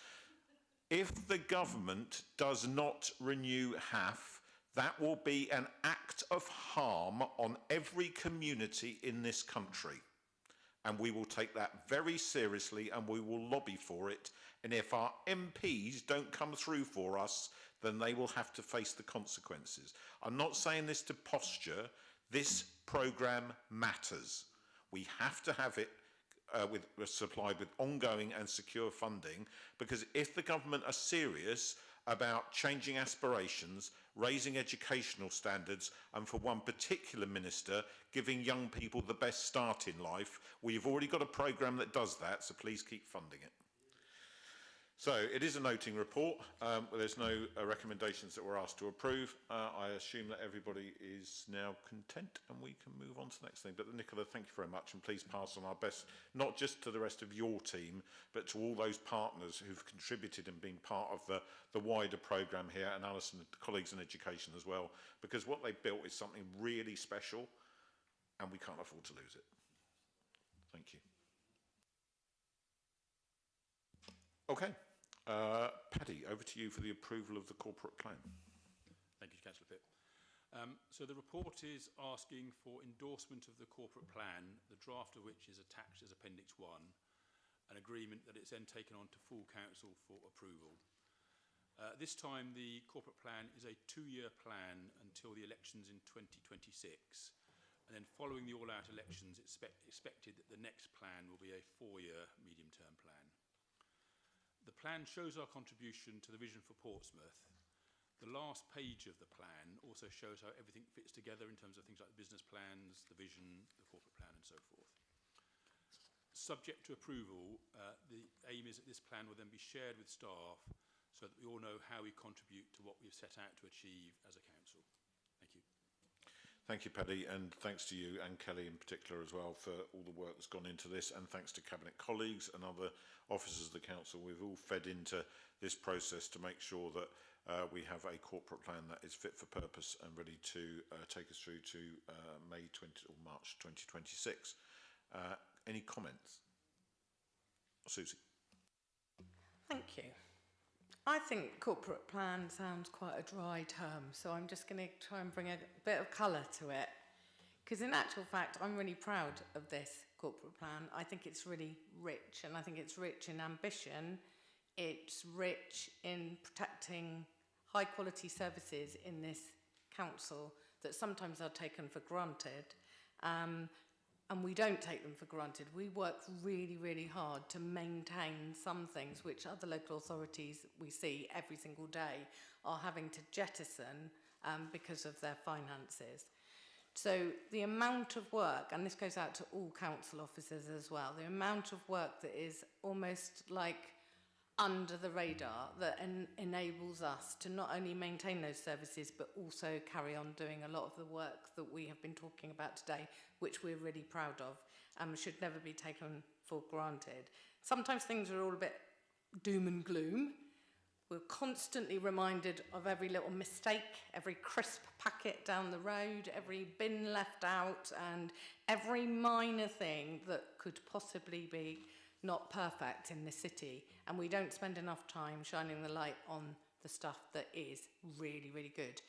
If the government does not renew HAF, that will be an act of harm on every community in this country. And we will take that very seriously and we will lobby for it. And if our MPs don't come through for us, then they will have to face the consequences. I'm not saying this to posture. This programme matters. We have to have it supplied with ongoing and secure funding, because if the government are serious about changing aspirations, raising educational standards, and for one particular minister, giving young people the best start in life, we've already got a programme that does that, so please keep funding it. So it is a noting report. There's no recommendations that we're asked to approve. I assume that everybody is now content and we can move on to the next thing. But Nicola, thank you very much, and please pass on our best, not just to the rest of your team, but to all those partners who've contributed and been part of the wider programme here, and Alison, colleagues in education as well, because what they built is something really special and we can't afford to lose it. Thank you. Okay. Paddy, over to you for the approval of the corporate plan. Thank you, Councillor Pitt. So the report is asking for endorsement of the corporate plan, the draft of which is attached as Appendix 1, an agreement that it's then taken on to full council for approval. This time the corporate plan is a 2-year plan until the elections in 2026, and then following the all-out elections it's expected that the next plan will be a 4-year medium-term plan. The plan shows our contribution to the vision for Portsmouth. The last page of the plan also shows how everything fits together in terms of things like the business plans, the vision, the corporate plan and so forth. Subject to approval, the aim is that this plan will then be shared with staff so that we all know how we contribute to what we've set out to achieve as a council. Thank you. Thank you, Paddy, and thanks to you and Kelly in particular as well for all the work that's gone into this, and thanks to Cabinet colleagues and other officers of the Council. We've all fed into this process to make sure that we have a corporate plan that is fit for purpose and ready to take us through to March 2026. Any comments? Susie. Thank you. I think corporate plan sounds quite a dry term, so I'm just going to try and bring a bit of colour to it. Because in actual fact, I'm really proud of this corporate plan. I think it's really rich, and I think it's rich in ambition. It's rich in protecting high quality services in this council that sometimes are taken for granted. And we don't take them for granted. We work really, really hard to maintain some things which other local authorities we see every single day are having to jettison because of their finances. So the amount of work, and this goes out to all council officers as well, the amount of work that is almost like under the radar that enables us to not only maintain those services but also carry on doing a lot of the work that we have been talking about today, which we're really proud of and should never be taken for granted. Sometimes things are all a bit doom and gloom. We're constantly reminded of every little mistake, every crisp packet down the road, every bin left out, and every minor thing that could possibly be not perfect in the city, and we don't spend enough time shining the light on the stuff that is really, really good.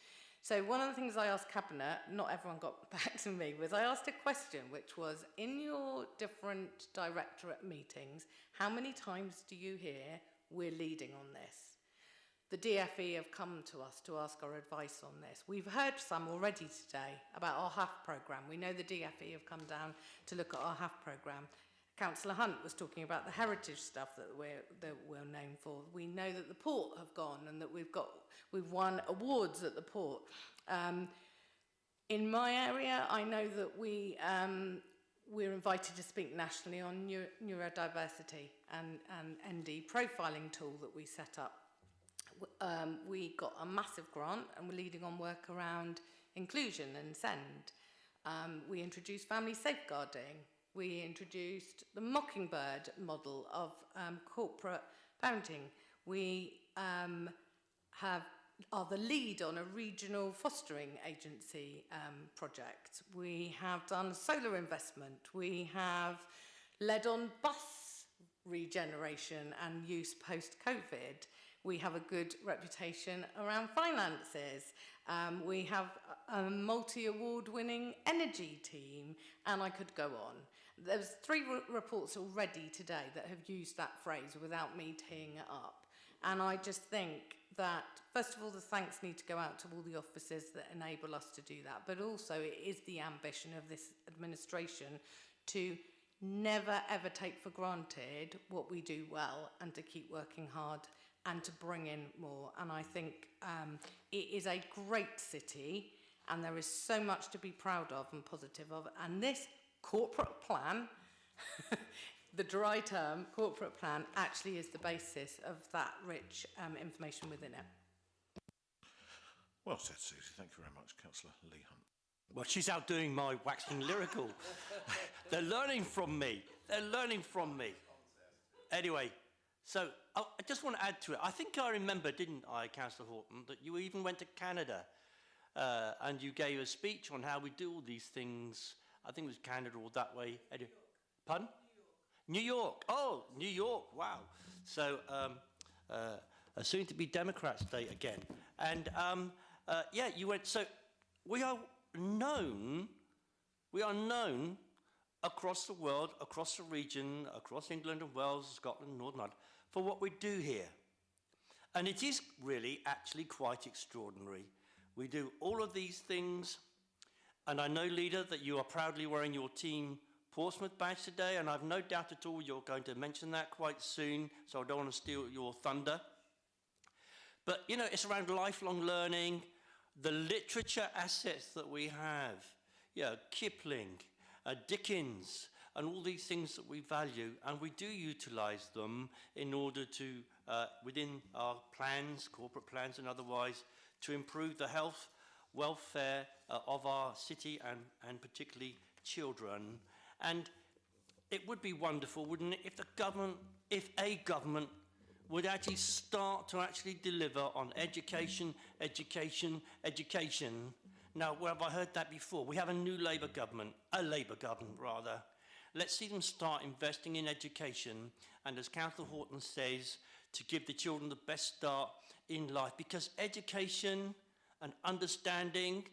So one of the things I asked Cabinet, not everyone got back to me, was I asked a question which was, in your different directorate meetings, how many times do you hear we're leading on this? the DFE have come to us to ask our advice on this. We've heard some already today about our HAF programme. We know the DFE have come down to look at our HAF programme. Councillor Hunt was talking about the heritage stuff that we're known for. We know that the port have gone and that we've won awards at the port. In my area, I know that we're invited to speak nationally on neurodiversity and ND profiling tool that we set up. We got a massive grant and we're leading on work around inclusion and SEND. We introduced family safeguarding. We introduced the Mockingbird model of corporate parenting. We are the lead on a regional fostering agency project. We have done solar investment. We have led on bus regeneration and use post-COVID. We have a good reputation around finances. We have a multi-award winning energy team, and I could go on. There's 3 reports already today that have used that phrase without me teeing it up. And I just think that, first of all, the thanks need to go out to all the officers that enable us to do that. But also it is the ambition of this administration to never ever take for granted what we do well and to keep working hard and to bring in more. And I think it is a great city and there is so much to be proud of and positive of. And this corporate plan, the dry term corporate plan, actually is the basis of that rich information within it. Well said, Susie. Thank you very much, Councillor Lee Hunt. Well, she's outdoing my waxing lyrical. They're learning from me. They're learning from me. Anyway, so I just want to add to it. I think I remember, didn't I, Councillor Horton, that you even went to Canada and you gave a speech on how we do all these things. I think it was Canada or that way. Pardon? New York. Oh, New York. Wow. So a soon-to-be Democrat state again. And yeah, you went. So we are known across the world, across the region, across England and Wales, Scotland, Northern Ireland, for what we do here. And it is really actually quite extraordinary. We do all of these things, and I know, Leader, that you are proudly wearing your Team Portsmouth badge today, and I've no doubt at all you're going to mention that quite soon, so I don't want to steal your thunder. But, you know, it's around lifelong learning, the literature assets that we have, yeah, Kipling, Dickens, and all these things that we value, and we do utilise them in order to, within our plans, corporate plans and otherwise, to improve the health, welfare of our city and particularly children. And it would be wonderful, wouldn't it, if a government would actually start to actually deliver on education, education, education. Now, where have I heard that before? We have a new Labour government, rather. Let's see them start investing in education, and as Councillor Horton says, to give the children the best start in life, because education and understanding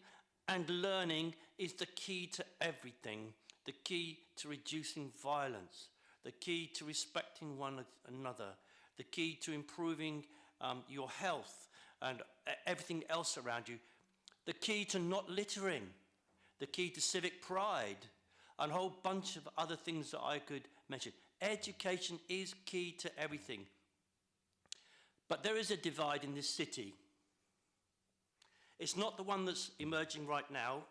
and learning is the key to everything, the key to reducing violence, the key to respecting one another, the key to improving your health and everything else around you, the key to not littering, the key to civic pride, and a whole bunch of other things that I could mention. Education is key to everything. But there is a divide in this city. It's not the one that's emerging right now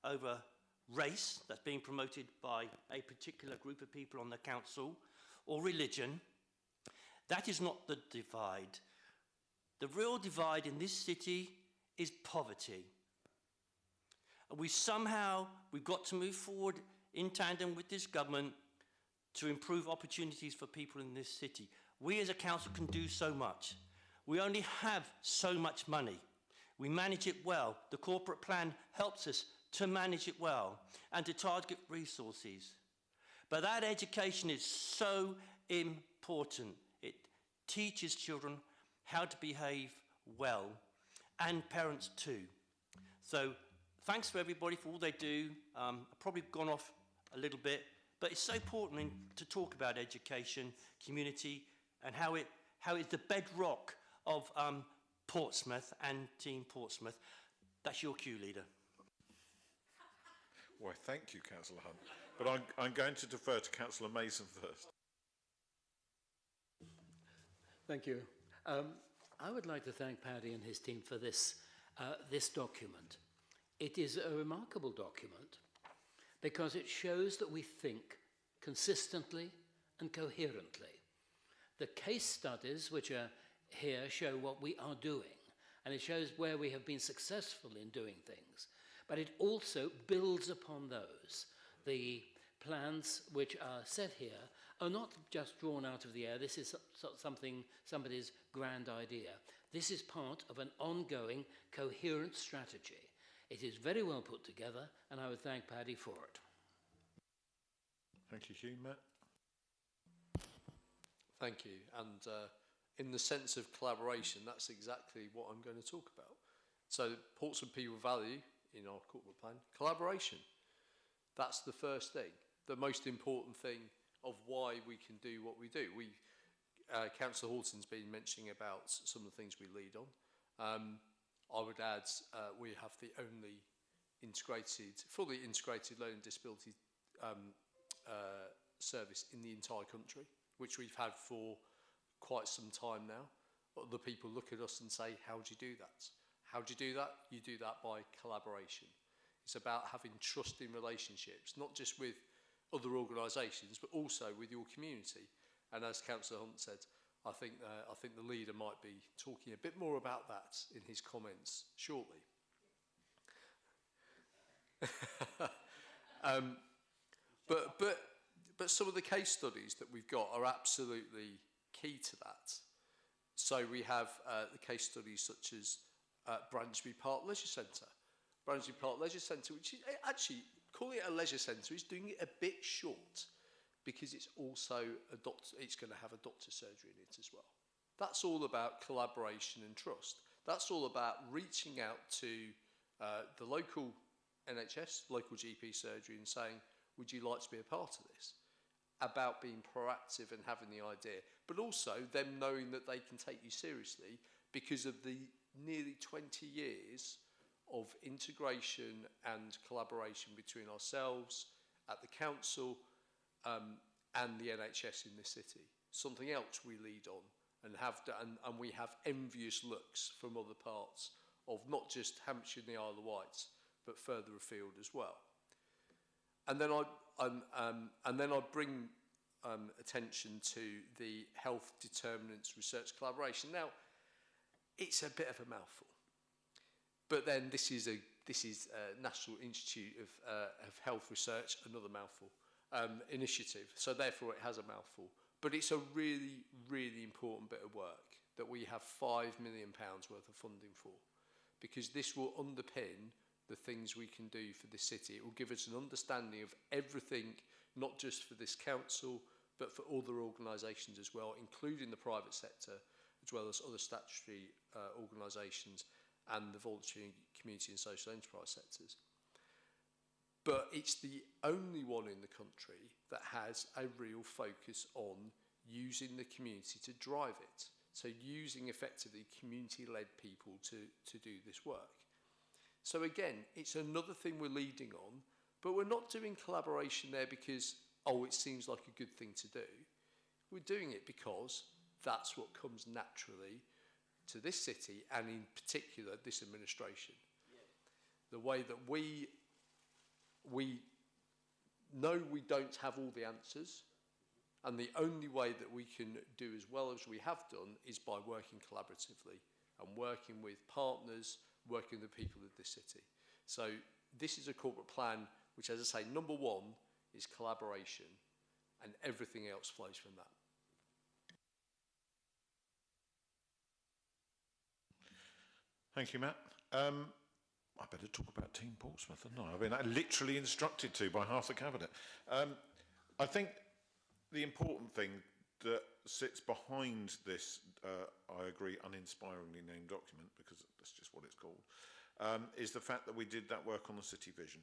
over race that's being promoted by a particular group of people on the council, or religion. That is not the divide. The real divide in this city is poverty. And we've got to move forward in tandem with this government to improve opportunities for people in this city. We as a council can do so much. We only have so much money. We manage it well. The corporate plan helps us to manage it well and to target resources. But that education is so important. It teaches children how to behave well, and parents too. So thanks to everybody for all they do. I've probably gone off a little bit, but it's so important to talk about education, community, and how it's the bedrock of Portsmouth and Team Portsmouth. That's your cue, Leader. Why, thank you, Councillor Hunt. But I'm going to defer to Councillor Mason first. Thank you. I would like to thank Paddy and his team for this document. It is a remarkable document because it shows that we think consistently and coherently. The case studies which are here show what we are doing, and it shows where we have been successful in doing things. But it also builds upon those. The plans which are set here are not just drawn out of the air. This is somebody's grand idea. This is part of an ongoing, coherent strategy. It is very well put together, and I would thank Paddy for it. Thank you, Hugh. Matt? Thank you. And in the sense of collaboration, that's exactly what I'm going to talk about. So Portsmouth people value, in our corporate plan, collaboration. That's the first thing, the most important thing of why we can do what we do. Councillor Horton's been mentioning about some of the things we lead on. I would add we have the only fully integrated learning disability service in the entire country, which we've had for quite some time now. Other people look at us and say, how do you do that? How do you do that? You do that by collaboration. It's about having trusting relationships, not just with other organisations, but also with your community. And as Councillor Hunt said, I think the leader might be talking a bit more about that in his comments shortly. But some of the case studies that we've got are absolutely key to that. So we have the case studies such as Bransby Park Leisure Centre. Bransby Park Leisure Centre, which is actually, calling it a leisure centre is doing it a bit short because it's also it's going to have a doctor's surgery in it as well. That's all about collaboration and trust. That's all about reaching out to the local NHS, local GP surgery and saying, would you like to be a part of this? About being proactive and having the idea, but also them knowing that they can take you seriously because of the nearly 20 years of integration and collaboration between ourselves at the council and the NHS in this city. Something else we lead on and have done, and we have envious looks from other parts of not just Hampshire and the Isle of Wight, but further afield as well. And then I bring attention to the Health Determinants Research Collaboration. Now, it's a bit of a mouthful, but then this is National Institute of Health Research, another mouthful, initiative. So therefore, it has a mouthful. But it's a really, really important bit of work that we have £5 million worth of funding for, because this will underpin the things we can do for this city. It will give us an understanding of everything, not just for this council, but for other organisations as well, including the private sector, as well as other statutory organisations and the voluntary, community and social enterprise sectors. But it's the only one in the country that has a real focus on using the community to drive it. So using effectively community-led people to do this work. So again, it's another thing we're leading on, but we're not doing collaboration there because, oh, it seems like a good thing to do. We're doing it because that's what comes naturally to this city and in particular this administration. The way that we know we don't have all the answers, and the only way that we can do as well as we have done is by working collaboratively and working with partners, working with the people of this city. So this is a corporate plan which, as I say, number one is collaboration, and everything else flows from that. Thank you, Matt. I better talk about Team Portsmouth, hadn't I? I've been literally instructed to by half the cabinet. I think the important thing that sits behind this, I agree, uninspiringly named document, because that's just what it's called, is the fact that we did that work on the city vision.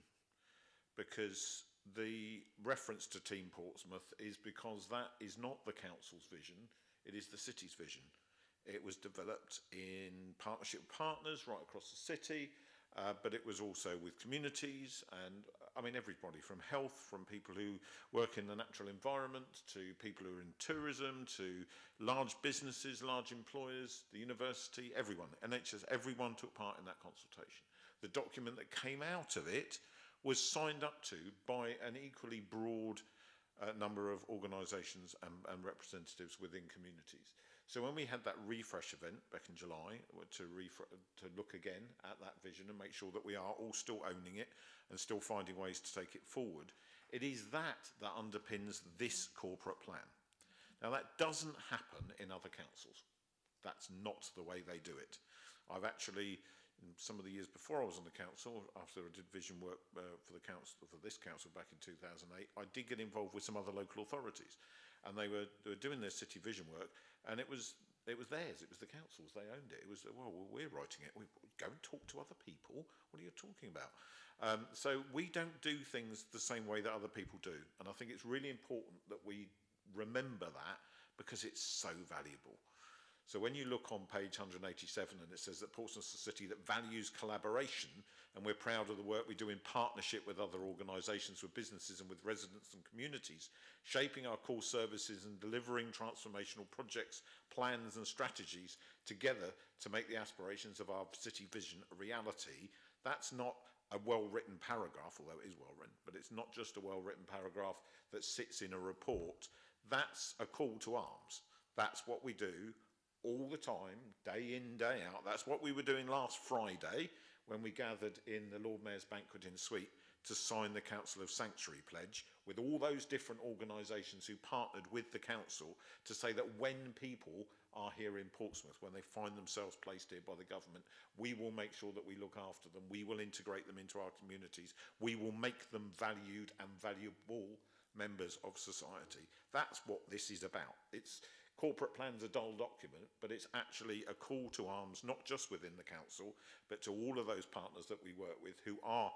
Because the reference to Team Portsmouth is because that is not the council's vision, it is the city's vision. It was developed in partnership with partners right across the city, but it was also with communities and, I mean, everybody from health, from people who work in the natural environment, to people who are in tourism, to large businesses, large employers, the university, everyone, NHS, everyone took part in that consultation. The document that came out of it was signed up to by an equally broad number of organisations and representatives within communities. So when we had that refresh event back in July to look again at that vision and make sure that we are all still owning it and still finding ways to take it forward, it is that underpins this corporate plan. Now that doesn't happen in other councils. That's not the way they do it. I've actually, in some of the years before I was on the council, after I did vision work for this council back in 2008, I did get involved with some other local authorities, and they were doing their city vision work, and it was theirs. It was the councils. They owned it. It was, well, we're writing it. We go and talk to other people. What are you talking about? So we don't do things the same way that other people do, and I think it's really important that we remember that, because it's so valuable. So when you look on page 187 and it says that Portsmouth is a city that values collaboration, and we're proud of the work we do in partnership with other organisations, with businesses and with residents and communities, shaping our core services and delivering transformational projects, plans and strategies together to make the aspirations of our city vision a reality. That's not a well-written paragraph, although it is well-written, but it's not just a well-written paragraph that sits in a report. That's a call to arms. That's what we do all the time, day in, day out. That's what we were doing last Friday when we gathered in the Lord Mayor's Banqueting Suite to sign the Council of Sanctuary Pledge with all those different organisations who partnered with the council to say that when people are here in Portsmouth, when they find themselves placed here by the government, we will make sure that we look after them, we will integrate them into our communities, we will make them valued and valuable members of society. That's what this is about. Corporate plan's a dull document, but it's actually a call to arms, not just within the council, but to all of those partners that we work with who are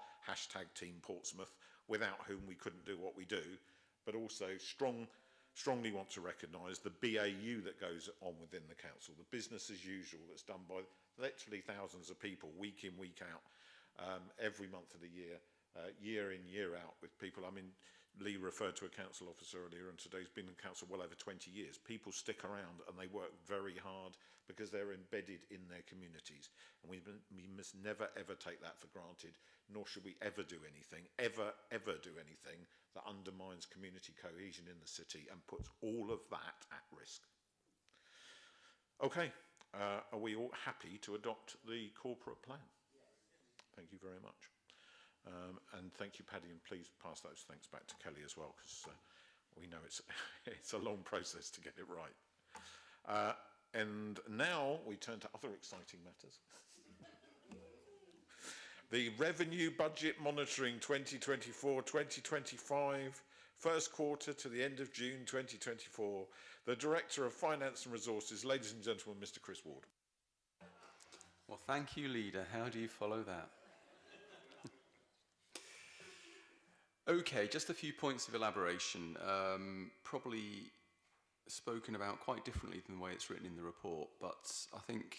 #Team Portsmouth, without whom we couldn't do what we do, but also strongly want to recognise the BAU that goes on within the council, the business as usual that's done by literally thousands of people, week in, week out, every month of the year, year in, year out, with people. I mean, Lee referred to a council officer earlier, and today's been in council well over 20 years. People stick around and they work very hard because they're embedded in their communities. And we must never, ever take that for granted, nor should we ever do anything, ever do anything that undermines community cohesion in the city and puts all of that at risk. Okay, are we all happy to adopt the corporate plan? Thank you very much. And thank you, Paddy, and please pass those thanks back to Kelly as well, because we know it's a long process to get it right. And now we turn to other exciting matters. The Revenue Budget Monitoring 2024-2025, first quarter to the end of June 2024. The Director of Finance and Resources, ladies and gentlemen, Mr. Chris Ward. Well, thank you, Leader. How do you follow that? Okay, just a few points of elaboration, probably spoken about quite differently than the way it's written in the report, but I think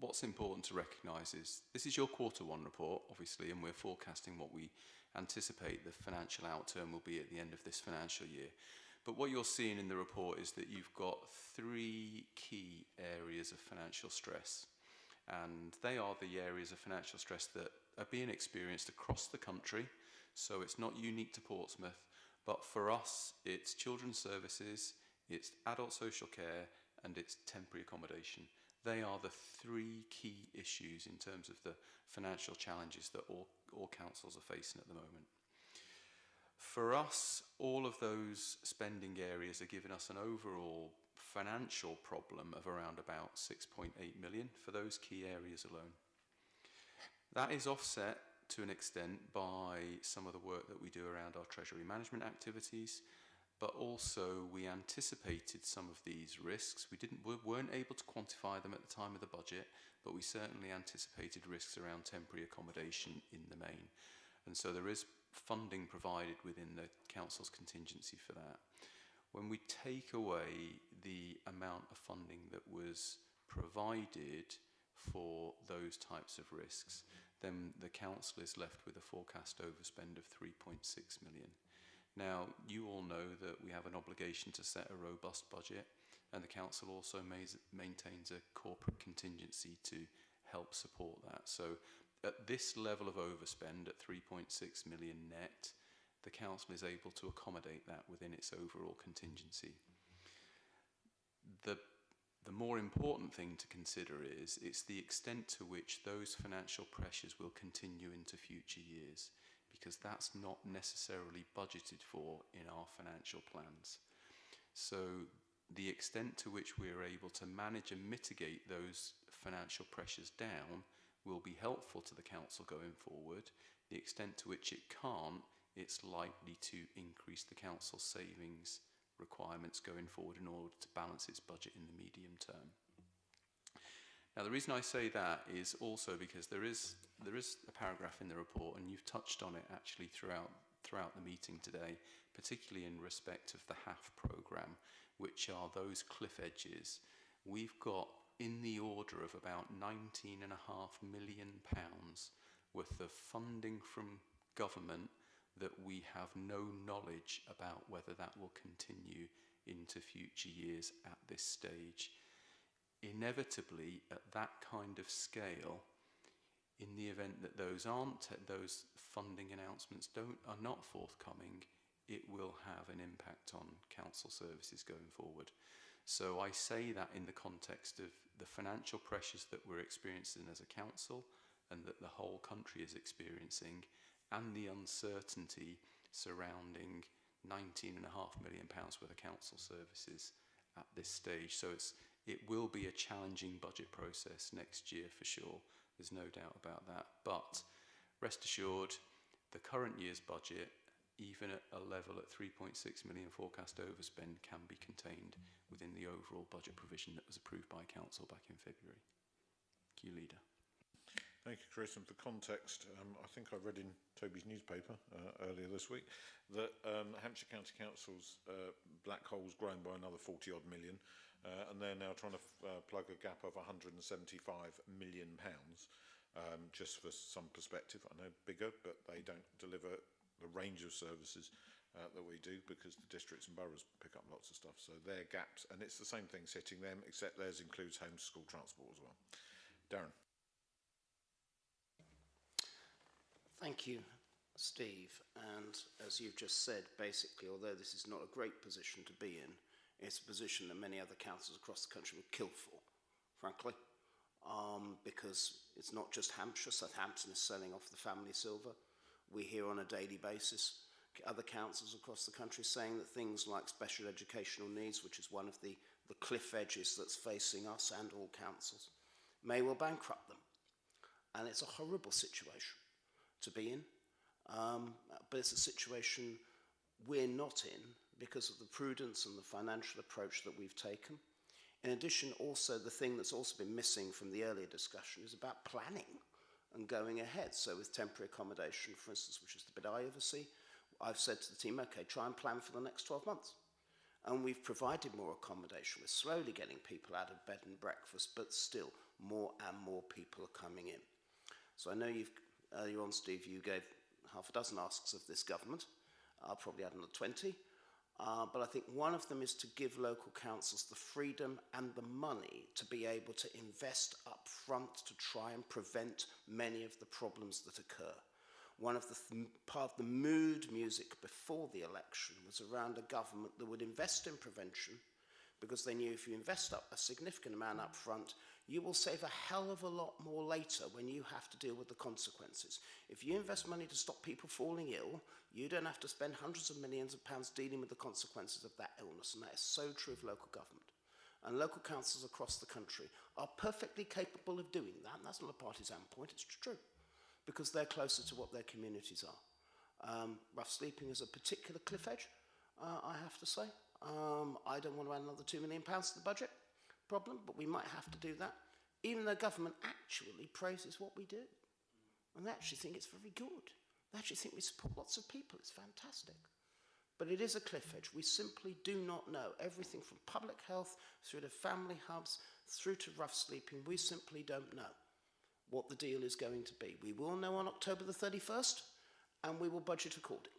what's important to recognise is this is your quarter one report, obviously, and we're forecasting what we anticipate the financial outturn will be at the end of this financial year. But what you're seeing in the report is that you've got three key areas of financial stress, and they are the areas of financial stress that are being experienced across the country. So it's not unique to Portsmouth, but for us, it's children's services, it's adult social care, and it's temporary accommodation. They are the three key issues in terms of the financial challenges that all councils are facing at the moment. For us, all of those spending areas are giving us an overall financial problem of around about 6.8 million for those key areas alone. That is offset to an extent by some of the work that we do around our treasury management activities, but also we anticipated some of these risks. We weren't able to quantify them at the time of the budget, but we certainly anticipated risks around temporary accommodation in the main. And so there is funding provided within the council's contingency for that. When we take away the amount of funding that was provided for those types of risks, then the council is left with a forecast overspend of 3.6 million. Now, you all know that we have an obligation to set a robust budget, and the council also maintains a corporate contingency to help support that. So at this level of overspend, at 3.6 million net, the council is able to accommodate that within its overall contingency. The more important thing to consider is it's the extent to which those financial pressures will continue into future years, because that's not necessarily budgeted for in our financial plans. So the extent to which we are able to manage and mitigate those financial pressures down will be helpful to the council going forward. The extent to which it can't, it's likely to increase the council's savings requirements going forward in order to balance its budget in the medium term. Now, the reason I say that is also because there is a paragraph in the report, and you've touched on it actually throughout the meeting today, particularly in respect of the HAF programme, which are those cliff edges. We've got in the order of about £19.5 million worth of funding from government that we have no knowledge about whether that will continue into future years at this stage. Inevitably, at that kind of scale, in the event that those funding announcements are not forthcoming, it will have an impact on council services going forward. So I say that in the context of the financial pressures that we're experiencing as a council and that the whole country is experiencing, and the uncertainty surrounding £19.5 million worth of council services at this stage. So it will be a challenging budget process next year for sure. There's no doubt about that. But rest assured, the current year's budget, even at a level at 3.6 million forecast overspend, can be contained within the overall budget provision that was approved by council back in February. Thank you, Leader. Thank you, Chris. And for context, I think I read in Toby's newspaper earlier this week that Hampshire County Council's black hole's grown by another 40 odd million, and they're now trying to plug a gap of £175 million. Just for some perspective, I know bigger, but they don't deliver the range of services that we do, because the districts and boroughs pick up lots of stuff. So they're gaps, and it's the same thing hitting them, except theirs includes home to school transport as well. Darren. Thank you, Steve. And as you've just said, basically, although this is not a great position to be in, it's a position that many other councils across the country would kill for, frankly, because it's not just Hampshire. Southampton is selling off the family silver. We hear on a daily basis other councils across the country saying that things like special educational needs, which is one of the cliff edges that's facing us and all councils, may well bankrupt them. And it's a horrible situation to be in, but it's a situation we're not in because of the prudence and the financial approach that we've taken. In addition, also, the thing that's also been missing from the earlier discussion is about planning and going ahead. So with temporary accommodation, for instance, which is the bit I oversee, I've said to the team, okay, try and plan for the next 12 months. And we've provided more accommodation. We're slowly getting people out of bed and breakfast, but still more and more people are coming in. So I know earlier on, Steve, you gave half a dozen asks of this government. I'll probably add another 20. But I think one of them is to give local councils the freedom and the money to be able to invest up front to try and prevent many of the problems that occur. One of the part of the mood music before the election was around a government that would invest in prevention, because they knew if you invest up a significant amount up front, you will save a hell of a lot more later when you have to deal with the consequences. If you invest money to stop people falling ill, you don't have to spend hundreds of millions of pounds dealing with the consequences of that illness, and that is so true of local government. And local councils across the country are perfectly capable of doing that, and that's not a partisan point, it's true, because they're closer to what their communities are. Rough sleeping is a particular cliff edge, I have to say. I don't want to add another £2 million to the budget problem, but we might have to do that, even though government actually praises what we do. And they actually think it's very good. They actually think we support lots of people. It's fantastic. But it is a cliff edge. We simply do not know. Everything from public health through to family hubs, through to rough sleeping, we simply don't know what the deal is going to be. We will know on October the 31st, and we will budget accordingly.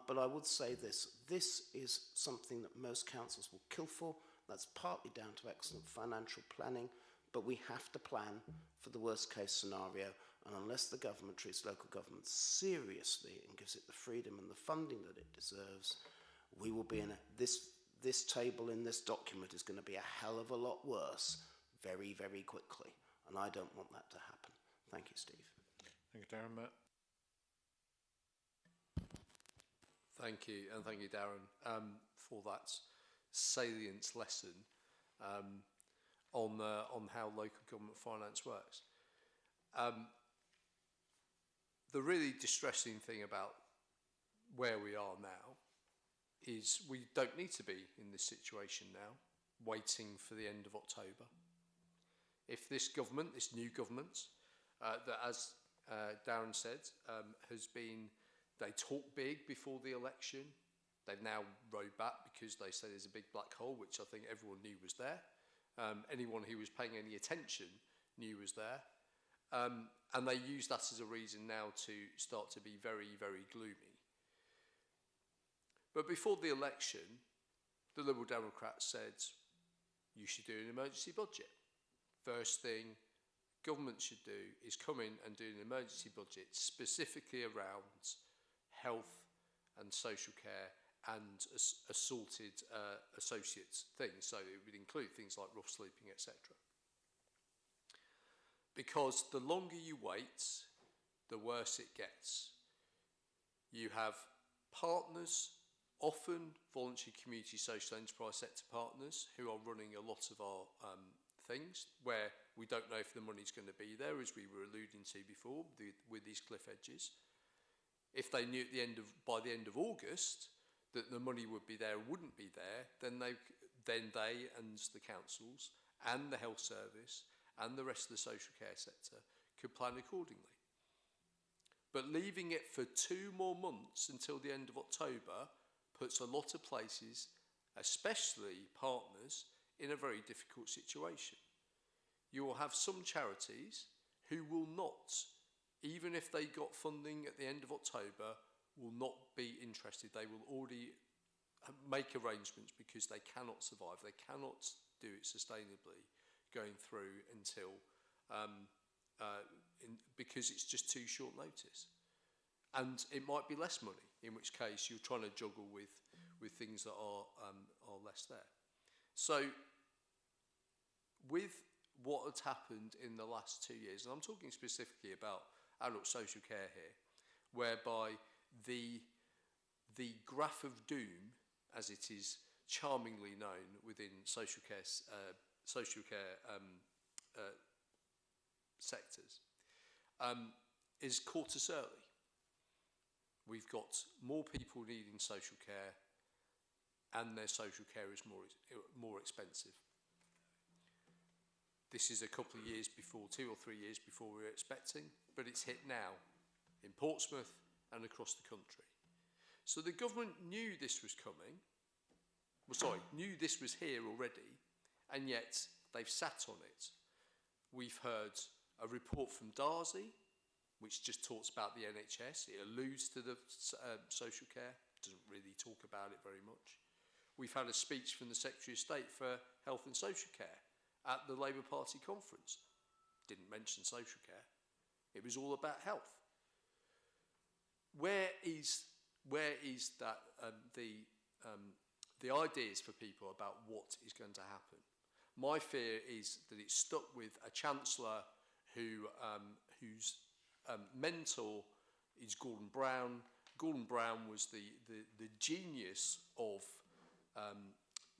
But I would say this is something that most councils will kill for. That's partly down to excellent financial planning, but we have to plan for the worst case scenario, and unless the government treats local government seriously and gives it the freedom and the funding that it deserves, we will be in this table in this document is going to be a hell of a lot worse very, very quickly, and I don't want that to happen. Thank you, Steve. Thank you, Darren. Matt? Thank you, and thank you, Darren, for that salient lesson on how local government finance works. The really distressing thing about where we are now is we don't need to be in this situation now, waiting for the end of October. If this government, this new government, that as Darren said, has been, they talk big before the election, they've now rowed back because they say there's a big black hole, which I think everyone knew was there. Anyone who was paying any attention knew was there. And they use that as a reason now to start to be very, very gloomy. But before the election, the Liberal Democrats said, you should do an emergency budget. First thing government should do is come in and do an emergency budget specifically around health and social care and assaulted associates things. So it would include things like rough sleeping, etc. Because the longer you wait, the worse it gets. You have partners, often voluntary community social enterprise sector partners, who are running a lot of our things, where we don't know if the money's going to be there, as we were alluding to before, with these cliff edges. If they knew by the end of August that the money would be there or wouldn't be there, then they and the councils and the health service and the rest of the social care sector could plan accordingly. But leaving it for 2 more months until the end of October puts a lot of places, especially partners, in a very difficult situation. You will have some charities who will not, even if they got funding at the end of October, will not be interested. They will already make arrangements because they cannot survive. They cannot do it sustainably going through until, because it's just too short notice. And it might be less money, in which case you're trying to juggle with things that are less there. So with what has happened in the last 2 years, and I'm talking specifically about adult social care here, whereby the graph of doom, as it is charmingly known within social care sectors, is caught us early. We've got more people needing social care, and their social care is more expensive. This is a couple of years before, 2 or 3 years before we were expecting, but it's hit now in Portsmouth and across the country. So the government knew this was coming, knew this was here already, and yet they've sat on it. We've heard a report from Darcy, which just talks about the NHS. It alludes to the social care, doesn't really talk about it very much. We've had a speech from the Secretary of State for Health and Social Care at the Labour Party conference. Didn't mention social care. It was all about health. Where is that the ideas for people about what is going to happen? My fear is that it's stuck with a chancellor whose mentor is Gordon Brown. Gordon Brown was the genius of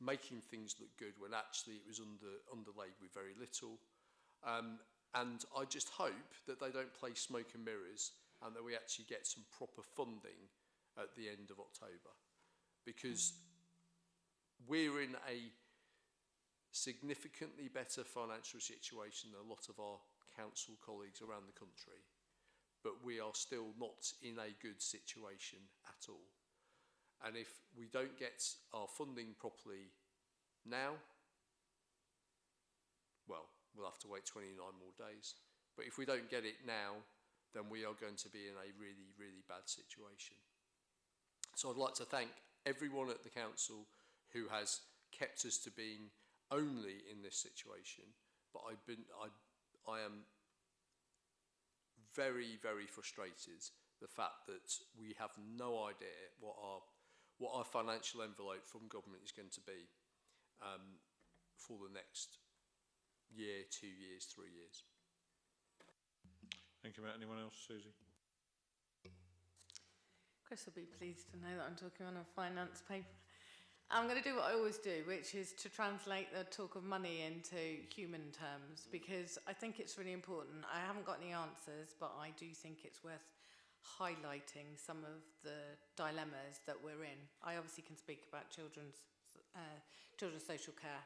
making things look good when actually it was underlaid with very little. And I just hope that they don't play smoke and mirrors and that we actually get some proper funding at the end of October. Because we're in a significantly better financial situation than a lot of our council colleagues around the country, but we are still not in a good situation at all. And if we don't get our funding properly now, well, we'll have to wait 29 more days. But if we don't get it now, then we are going to be in a really, really bad situation. So I'd like to thank everyone at the council who has kept us to being only in this situation. But I am very, very frustrated the fact that we have no idea what our financial envelope from government is going to be for the next year, 2 years, 3 years. Thank you, Matt. Anyone else? Susie? Chris will be pleased to know that I'm talking on a finance paper. I'm going to do what I always do, which is to translate the talk of money into human terms, because I think it's really important. I haven't got any answers, but I do think it's worth highlighting some of the dilemmas that we're in. I obviously can speak about children's social care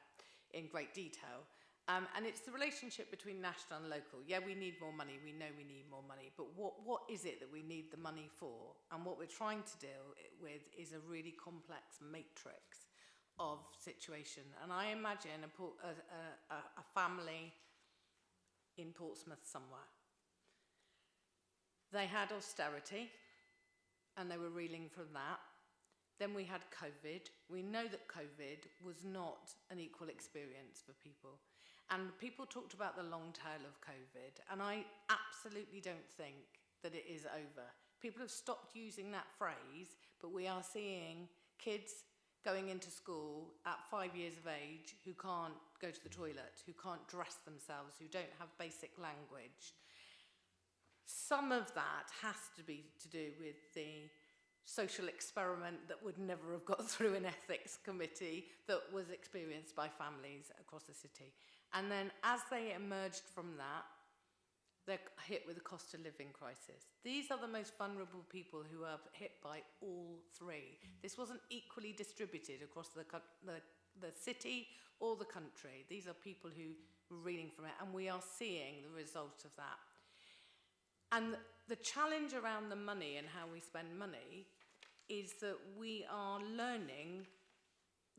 in great detail. And it's the relationship between national and local. Yeah, we need more money. We know we need more money. But what is it that we need the money for? And what we're trying to deal with is a really complex matrix of situation. And I imagine a family in Portsmouth somewhere. They had austerity, and they were reeling from that. Then we had COVID. We know that COVID was not an equal experience for people. And people talked about the long tail of COVID, and I absolutely don't think that it is over. People have stopped using that phrase, but we are seeing kids going into school at 5 years of age who can't go to the toilet, who can't dress themselves, who don't have basic language. Some of that has to be to do with the social experiment that would never have got through an ethics committee that was experienced by families across the city. And then as they emerged from that, they're hit with a cost of living crisis. These are the most vulnerable people who are hit by all three. This wasn't equally distributed across the city or the country. These are people who were reeling from it, and we are seeing the result of that. And the challenge around the money and how we spend money is that we are learning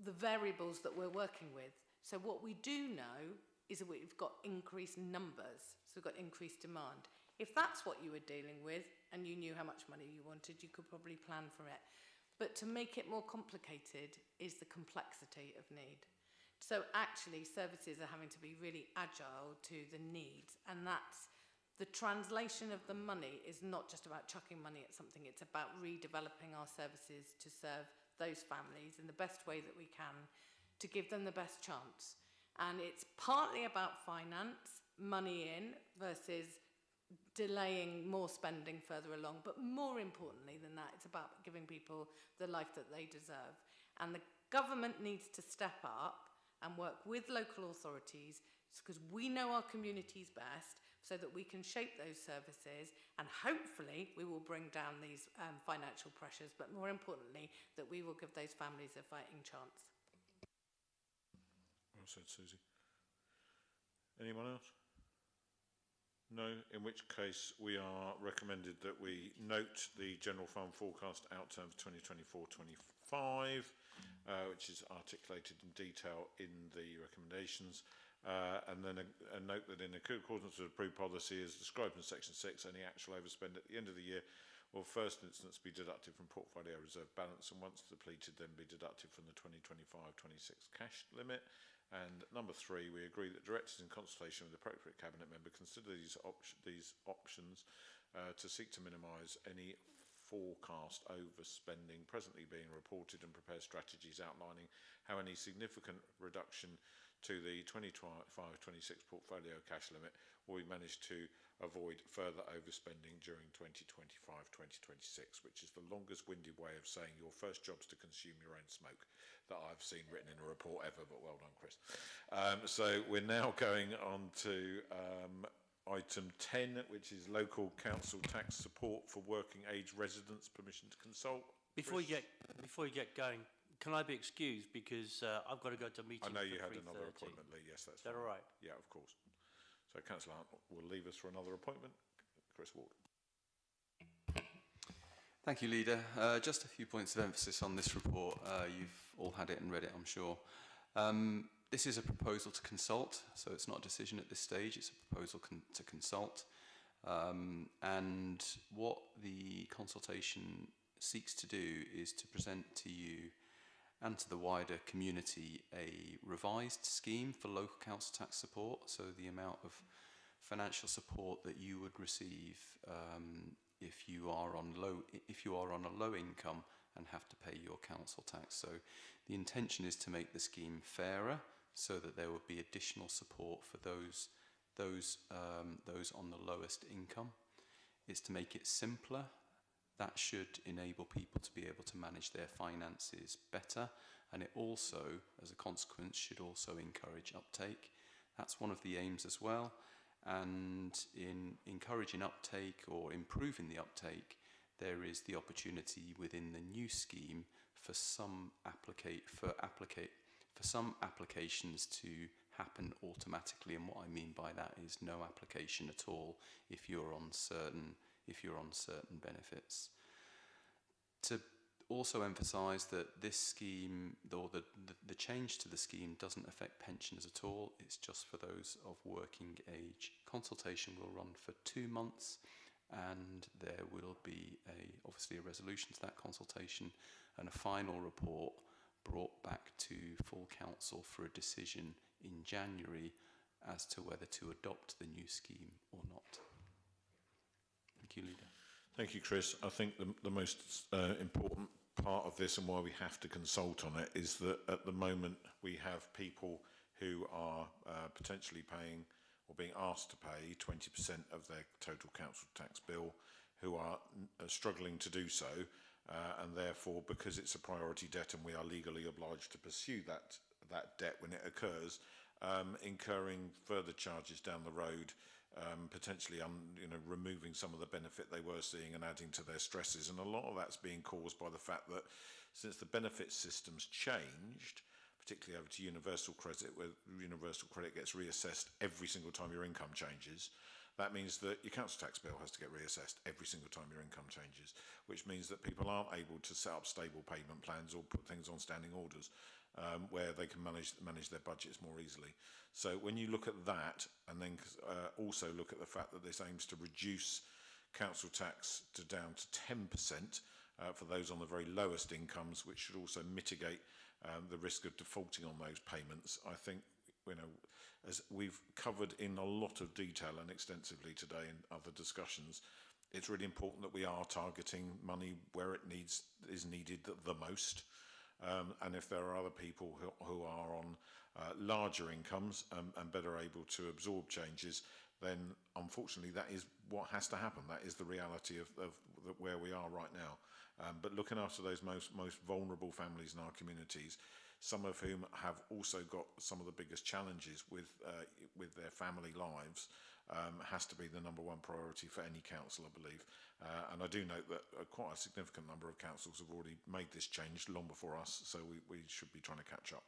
the variables that we're working with. So what we do know is that we've got increased numbers, so we've got increased demand. If that's what you were dealing with and you knew how much money you wanted, you could probably plan for it. But to make it more complicated is the complexity of need. So actually services are having to be really agile to the needs, and that's the translation of the money is not just about chucking money at something, it's about redeveloping our services to serve those families in the best way that we can, to give them the best chance. And it's partly about finance, money in versus delaying more spending further along. But more importantly than that, it's about giving people the life that they deserve. And the government needs to step up and work with local authorities because we know our communities best so that we can shape those services, and hopefully we will bring down these financial pressures, but more importantly, that we will give those families a fighting chance. Well said, Susie. Anyone else? No, in which case we are recommended that we note the general fund forecast outturn for 2024-25, which is articulated in detail in the recommendations, and then a note that in accordance with approved policy as described in section 6, any actual overspend at the end of the year will first instance be deducted from portfolio reserve balance, and once depleted then be deducted from the 2025-26 cash limit. And number 3, we agree that directors in consultation with the appropriate cabinet member consider these options to seek to minimise any forecast overspending presently being reported, and prepare strategies outlining how any significant reduction to the 2025-26 portfolio cash limit will be managed to avoid further overspending during 2025-2026, which is the longest winded way of saying your first job's to consume your own smoke that I've seen written in a report ever, but well done, Chris. So we're now going on to item 10, which is local council tax support for working age residents, permission to consult. Before you get going, can I be excused because I've got to go to a meeting? I know you for had 3:30. another appointment, Lee. Yes, that's Is that fine. all right? Yeah, of course. So Councillor Hunt will leave us for another appointment. Chris Ward. Thank you, Leader. Just a few points of emphasis on this report. You've all had it and read it, I'm sure. This is a proposal to consult, so it's not a decision at this stage, it's a proposal to consult. And what the consultation seeks to do is to present to you and to the wider community a revised scheme for local council tax support, so the amount of financial support that you would receive if you are on a low income and have to pay your council tax. So the intention is to make the scheme fairer, so that there would be additional support for those on the lowest income. It's to make it simpler. That should enable people to be able to manage their finances better, and it also, as a consequence, should also encourage uptake. That's one of the aims as well. And in encouraging uptake or improving the uptake, there is the opportunity within the new scheme for some applications to happen automatically. And what I mean by that is no application at all if you're on certain benefits. To also emphasise that this scheme, or the change to the scheme, doesn't affect pensioners at all. It's just for those of working age. Consultation will run for 2 months, and there will be obviously a resolution to that consultation and a final report brought back to full council for a decision in January as to whether to adopt the new scheme or not. Thank you, Leader. Thank you, Chris. I think the most important part of this, and why we have to consult on it, is that at the moment we have people who are potentially paying or being asked to pay 20% of their total council tax bill, who are struggling to do so, and therefore, because it's a priority debt and we are legally obliged to pursue that debt when it occurs, incurring further charges down the road, potentially removing some of the benefit they were seeing and adding to their stresses. And a lot of that's being caused by the fact that since the benefit system's changed, particularly over to universal credit, where universal credit gets reassessed every single time your income changes, that means that your council tax bill has to get reassessed every single time your income changes, which means that people aren't able to set up stable payment plans or put things on standing orders where they can manage their budgets more easily. So when you look at that, and then also look at the fact that this aims to reduce council tax to down to 10% for those on the very lowest incomes, which should also mitigate the risk of defaulting on those payments, I think, as we've covered in a lot of detail and extensively today in other discussions, it's really important that we are targeting money where it is needed the most. And if there are other people who are on larger incomes and better able to absorb changes, then unfortunately that is what has to happen. That is the reality of where we are right now. But looking after those most vulnerable families in our communities, some of whom have also got some of the biggest challenges with their family lives, has to be the number one priority for any council, I believe. And I do note that quite a significant number of councils have already made this change long before us, so we should be trying to catch up.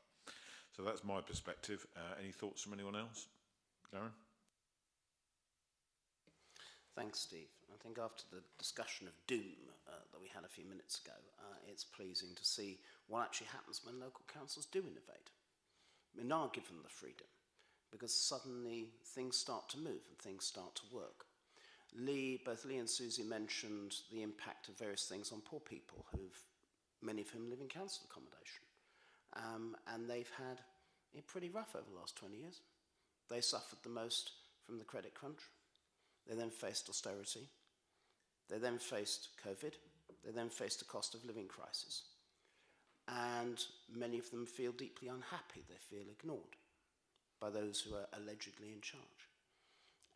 So that's my perspective. Any thoughts from anyone else? Darren? Thanks, Steve. I think after the discussion of doom that we had a few minutes ago, it's pleasing to see what actually happens when local councils do innovate. And are given the freedom, because suddenly things start to move and things start to work. Both Lee and Susie mentioned the impact of various things on poor people, many of whom live in council accommodation. And they've had it pretty rough over the last 20 years. They suffered the most from the credit crunch. They then faced austerity. They then faced COVID. They then faced a cost of living crisis. And many of them feel deeply unhappy. They feel ignored by those who are allegedly in charge.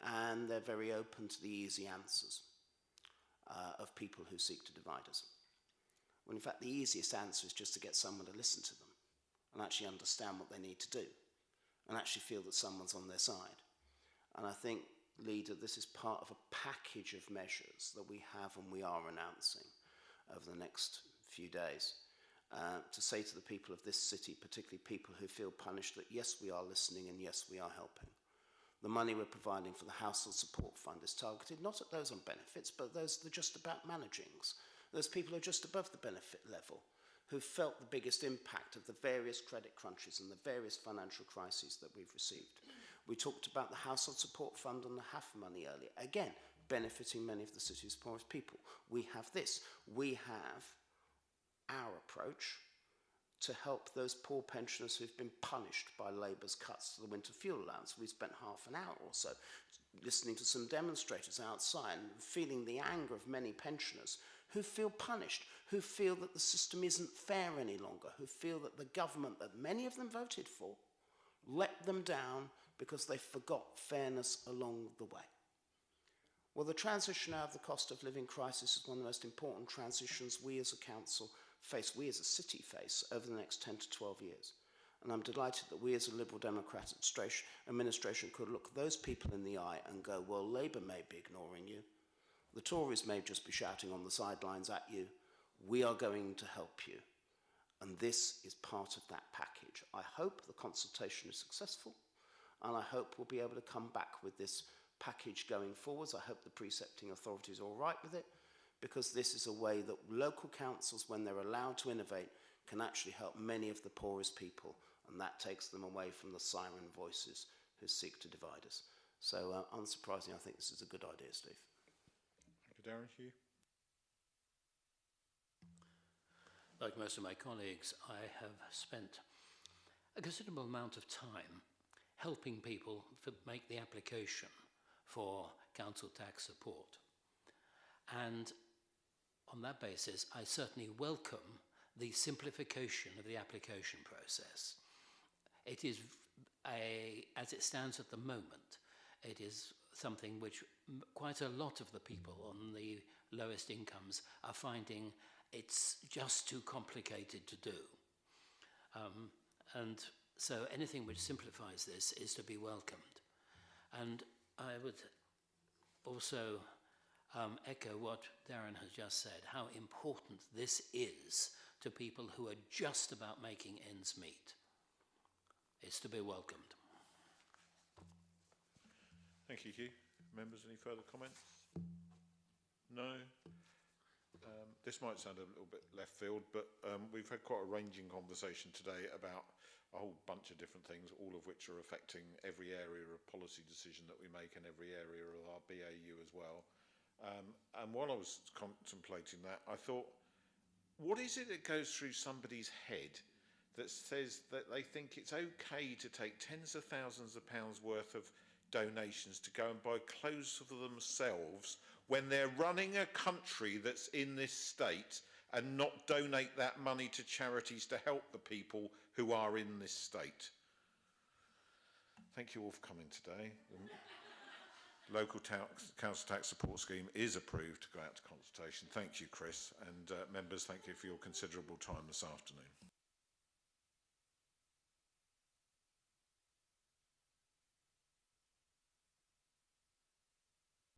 And they're very open to the easy answers of people who seek to divide us. When in fact the easiest answer is just to get someone to listen to them and actually understand what they need to do and actually feel that someone's on their side. And I think, Leader, this is part of a package of measures that we have and we are announcing over the next few days to say to the people of this city, particularly people who feel punished, that yes, we are listening and yes, we are helping. The money we're providing for the Household Support Fund is targeted not at those on benefits, but those that are just about managings those people who are just above the benefit level, who felt the biggest impact of the various credit crunches and the various financial crises that we've received. We talked about the Household Support Fund and the HAF money earlier, again, benefiting many of the city's poorest people. We have this. We have our approach to help those poor pensioners who've been punished by Labour's cuts to the winter fuel allowance. We spent half an hour or so listening to some demonstrators outside and feeling the anger of many pensioners who feel punished, who feel that the system isn't fair any longer, who feel that the government that many of them voted for let them down because they forgot fairness along the way. Well, the transition out of the cost of living crisis is one of the most important transitions we as a council face, we as a city face, over the next 10 to 12 years. And I'm delighted that we as a Liberal Democrat administration could look those people in the eye and go, well, Labour may be ignoring you. The Tories may just be shouting on the sidelines at you. We are going to help you. And this is part of that package. I hope the consultation is successful, and I hope we'll be able to come back with this package going forwards. I hope the precepting authorities are all right with it, because this is a way that local councils, when they're allowed to innovate, can actually help many of the poorest people, and that takes them away from the siren voices who seek to divide us. So, unsurprisingly, I think this is a good idea, Steve. Thank you, Darren. Hugh? Like most of my colleagues, I have spent a considerable amount of time helping people to make the application for council tax support. And on that basis, I certainly welcome the simplification of the application process. It is, as it stands at the moment, it is something which quite a lot of the people on the lowest incomes are finding it's just too complicated to do. And so anything which simplifies this is to be welcomed. And I would also echo what Darren has just said, how important this is to people who are just about making ends meet. It's to be welcomed. Thank you, Hugh. Members, any further comments? No? This might sound a little bit left field, but we've had quite a ranging conversation today about a whole bunch of different things, all of which are affecting every area of policy decision that we make and every area of our BAU as well. And while I was contemplating that, I thought, what is it that goes through somebody's head that says that they think it's okay to take tens of thousands of pounds worth of donations to go and buy clothes for themselves when they're running a country that's in this state, and not donate that money to charities to help the people who are in this state? Thank you all for coming today. The local council tax support scheme is approved to go out to consultation. Thank you, Chris. And members, thank you for your considerable time this afternoon.